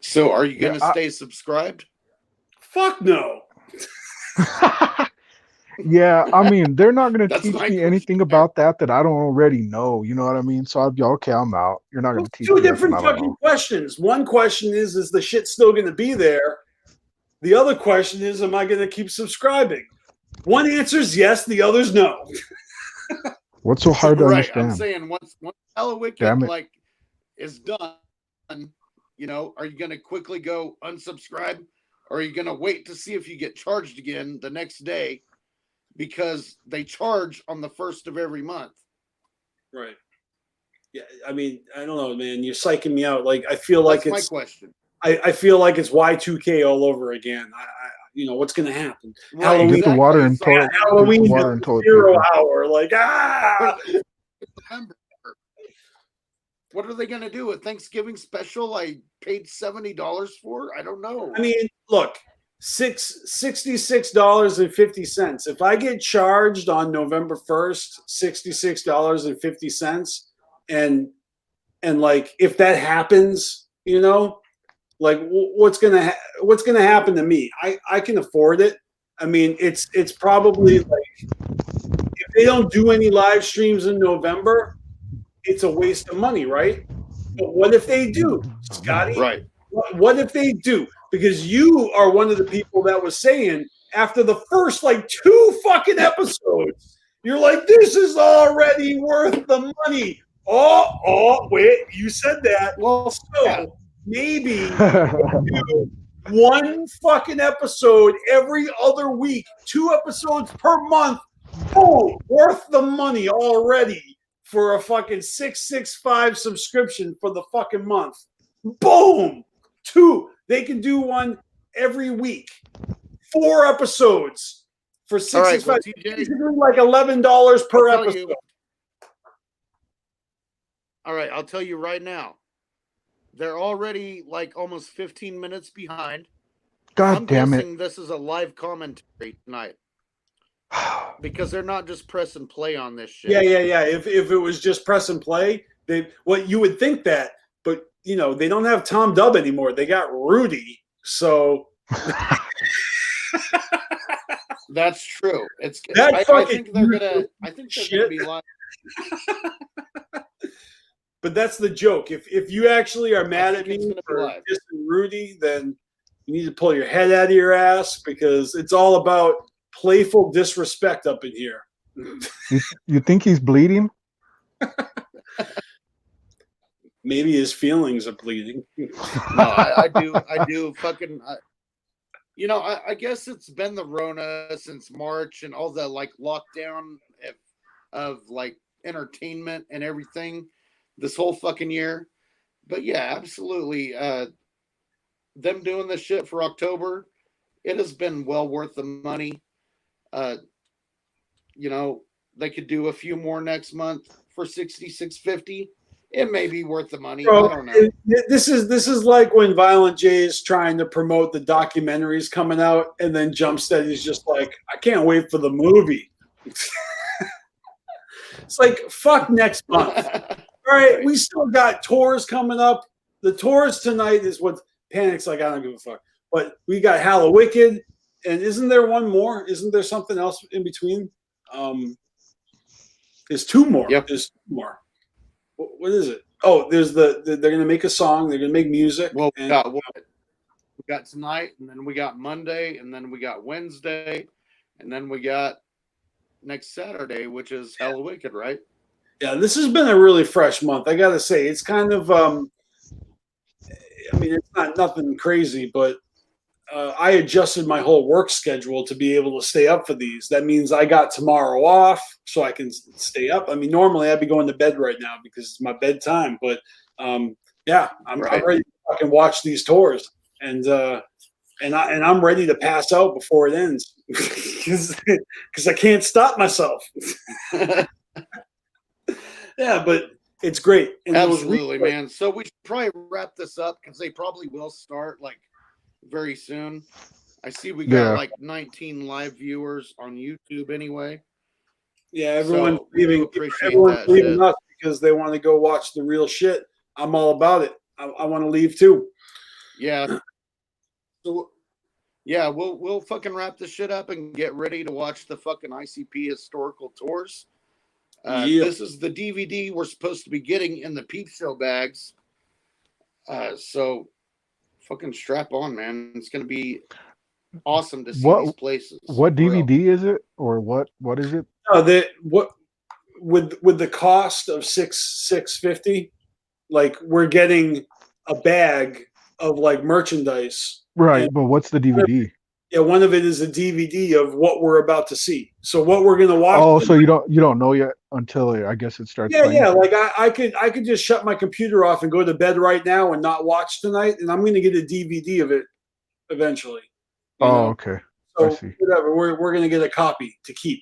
So are you going to stay subscribed? Fuck no. Yeah, I mean, they're not going to That's teach my me anything about that I don't already know. You know what I mean? So I'd be okay. I'm out. You're not going to teach me Two nothing different I don't fucking know. questions. One question is the shit still going to be there? The other question is, am I going to keep subscribing? One answer is yes. The other's no. What's so hard to Right. understand? I'm saying once Hallowicked Damn it. like is done, you know, are you going to quickly go unsubscribe, or are you going to wait to see if you get charged again the next day, because they charge on the first of every month? Right. Yeah. I mean, I don't know, man. You're psyching me out. Like, I feel like That's it's my question. I feel like it's Y2K all over again. You know what's going to happen? Right, Halloween, Get the water and So toilet. Halloween water and toilet 0 paper. hour. Like, November. What are they going to do? A Thanksgiving special I paid $70 for? I don't know. I mean, look, $66.50. If I get charged on November 1st, $66.50, and like if that happens, you know, like what's gonna happen to me? I can afford it. I mean, it's probably like if they don't do any live streams in November, it's a waste of money, right? But what if they do, Scotty? Right. What if they do? Because you are one of the people that was saying after the first like 2 fucking episodes, you're like, this is already worth the money. Oh, wait, you said that. Well, So maybe do 1 fucking episode every other week, 2 episodes per month. Boom, worth the money already for a fucking $665 subscription for the fucking month. Boom, 2. They can do 1 every week. 4 episodes for $665. Well, like $11 per episode. All right, I'll tell you right now. They're already like almost 15 minutes behind. God damn it. I'm guessing this is a live commentary tonight. Because they're not just press and play on this shit. Yeah. If it was just press and play, you would think that, but you know, they don't have Tom Dubb anymore. They got Rudy. So that's true. I think they're gonna be live. But that's the joke. If you actually are mad at me for dissing Rudy, then you need to pull your head out of your ass because it's all about playful disrespect up in here. You think he's bleeding? Maybe his feelings are bleeding. No, I do. Fucking, you know, I guess it's been the Rona since March and all the like lockdown of like entertainment and everything this whole fucking year. But yeah, absolutely. Them doing this shit for October, it has been well worth the money. You know, they could do a few more next month for $66.50. It may be worth the money. Bro, I don't know. This is like when Violent J is trying to promote the documentaries coming out, and then Jumpsteady's just like, I can't wait for the movie. It's like, fuck next month. All right, we still got tours coming up. The tours tonight is what Panic's like, I don't give a fuck. But we got Hallowicked, and isn't there one more? Isn't there something else in between? There's 2 more. Yep. There's 2 more. What is it? Oh, there's they're going to make a song. They're going to make music. Well, we got what? We got tonight, and then we got Monday, and then we got Wednesday, and then we got next Saturday, which is Hallowicked, right? Yeah, this has been a really fresh month. I got to say, it's kind of, I mean, it's not nothing crazy, but I adjusted my whole work schedule to be able to stay up for these. That means I got tomorrow off so I can stay up. I mean, normally I'd be going to bed right now because it's my bedtime, but yeah, I'm ready to fucking watch these tours, and I'm ready to pass out before it ends because I can't stop myself. Yeah, but it's great. And absolutely, man. So we should probably wrap this up because they probably will start like very soon. I see we got like 19 live viewers on YouTube anyway. Yeah, everyone's leaving us because they want to go watch the real shit. I'm all about it. I want to leave too. Yeah. So yeah, we'll fucking wrap this shit up and get ready to watch the fucking ICP historical tours. This is the DVD we're supposed to be getting in the Peep Show bags. So fucking strap on, man. It's going to be awesome to see these places. What DVD is it? Or what is it? With the cost of $650, like we're getting a bag of like merchandise. Right, but what's the DVD? Yeah, one of it is a DVD of what we're about to see. So what we're gonna watch. Oh, so you don't know yet until I guess it starts. Yeah, playing. Yeah. Like I could just shut my computer off and go to bed right now and not watch tonight, and I'm gonna get a DVD of it eventually. Oh, okay. So whatever, we're gonna get a copy to keep.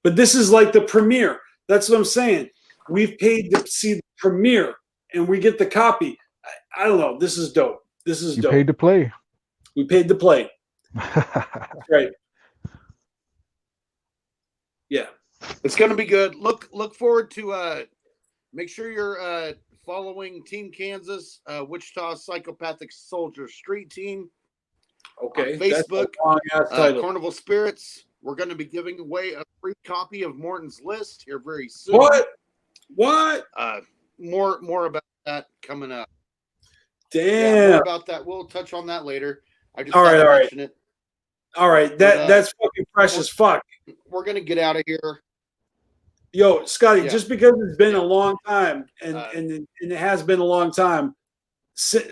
But this is like the premiere. That's what I'm saying. We've paid to see the premiere, and we get the copy. I don't know. This is dope. This is You dope. paid to play. We paid to play. Right. Yeah. It's going to be good. Look forward to make sure you're following Team Kansas, Wichita Psychopathic Soldier Street Team. Okay. On Facebook, That's a long-ass title. Carnival Spirits. We're going to be giving away a free copy of Morton's List here very soon. What? More about that coming up. Damn. Yeah, more about that. We'll touch on that later. I just All right, had to all right. mention it. All right. That's fucking fresh as fuck. We're going to get out of here. Yo, Scotty, Yeah. just because it's been a long time, and it has been a long time,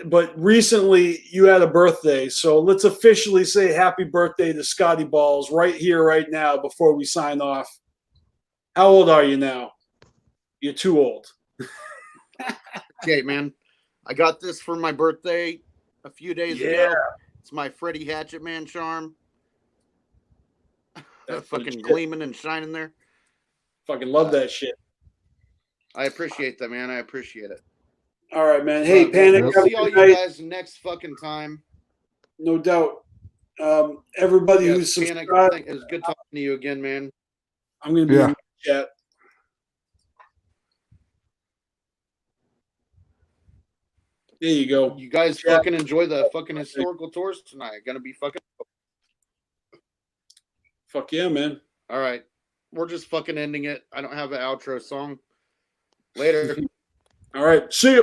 but recently you had a birthday, so let's officially say happy birthday to Scotty Balls right here, right now, before we sign off. How old are you now? You're too old. Okay, man. I got this for my birthday a few days ago. It's my Freddie Hatchet Man charm. That's fucking gleaming and shining there. Fucking love that shit. I appreciate that, man. I appreciate it. All right, man. Hey, Panic. We'll see all you guys next fucking time. No doubt. Everybody Yes, who's Panic, subscribed. it was good talking to you again, man. I'm going to be in the chat. There you go. You guys fucking enjoy the fucking historical tours tonight. Gonna be fucking. Fuck yeah, man. All right. We're just fucking ending it. I don't have an outro song. Later. All right. See you.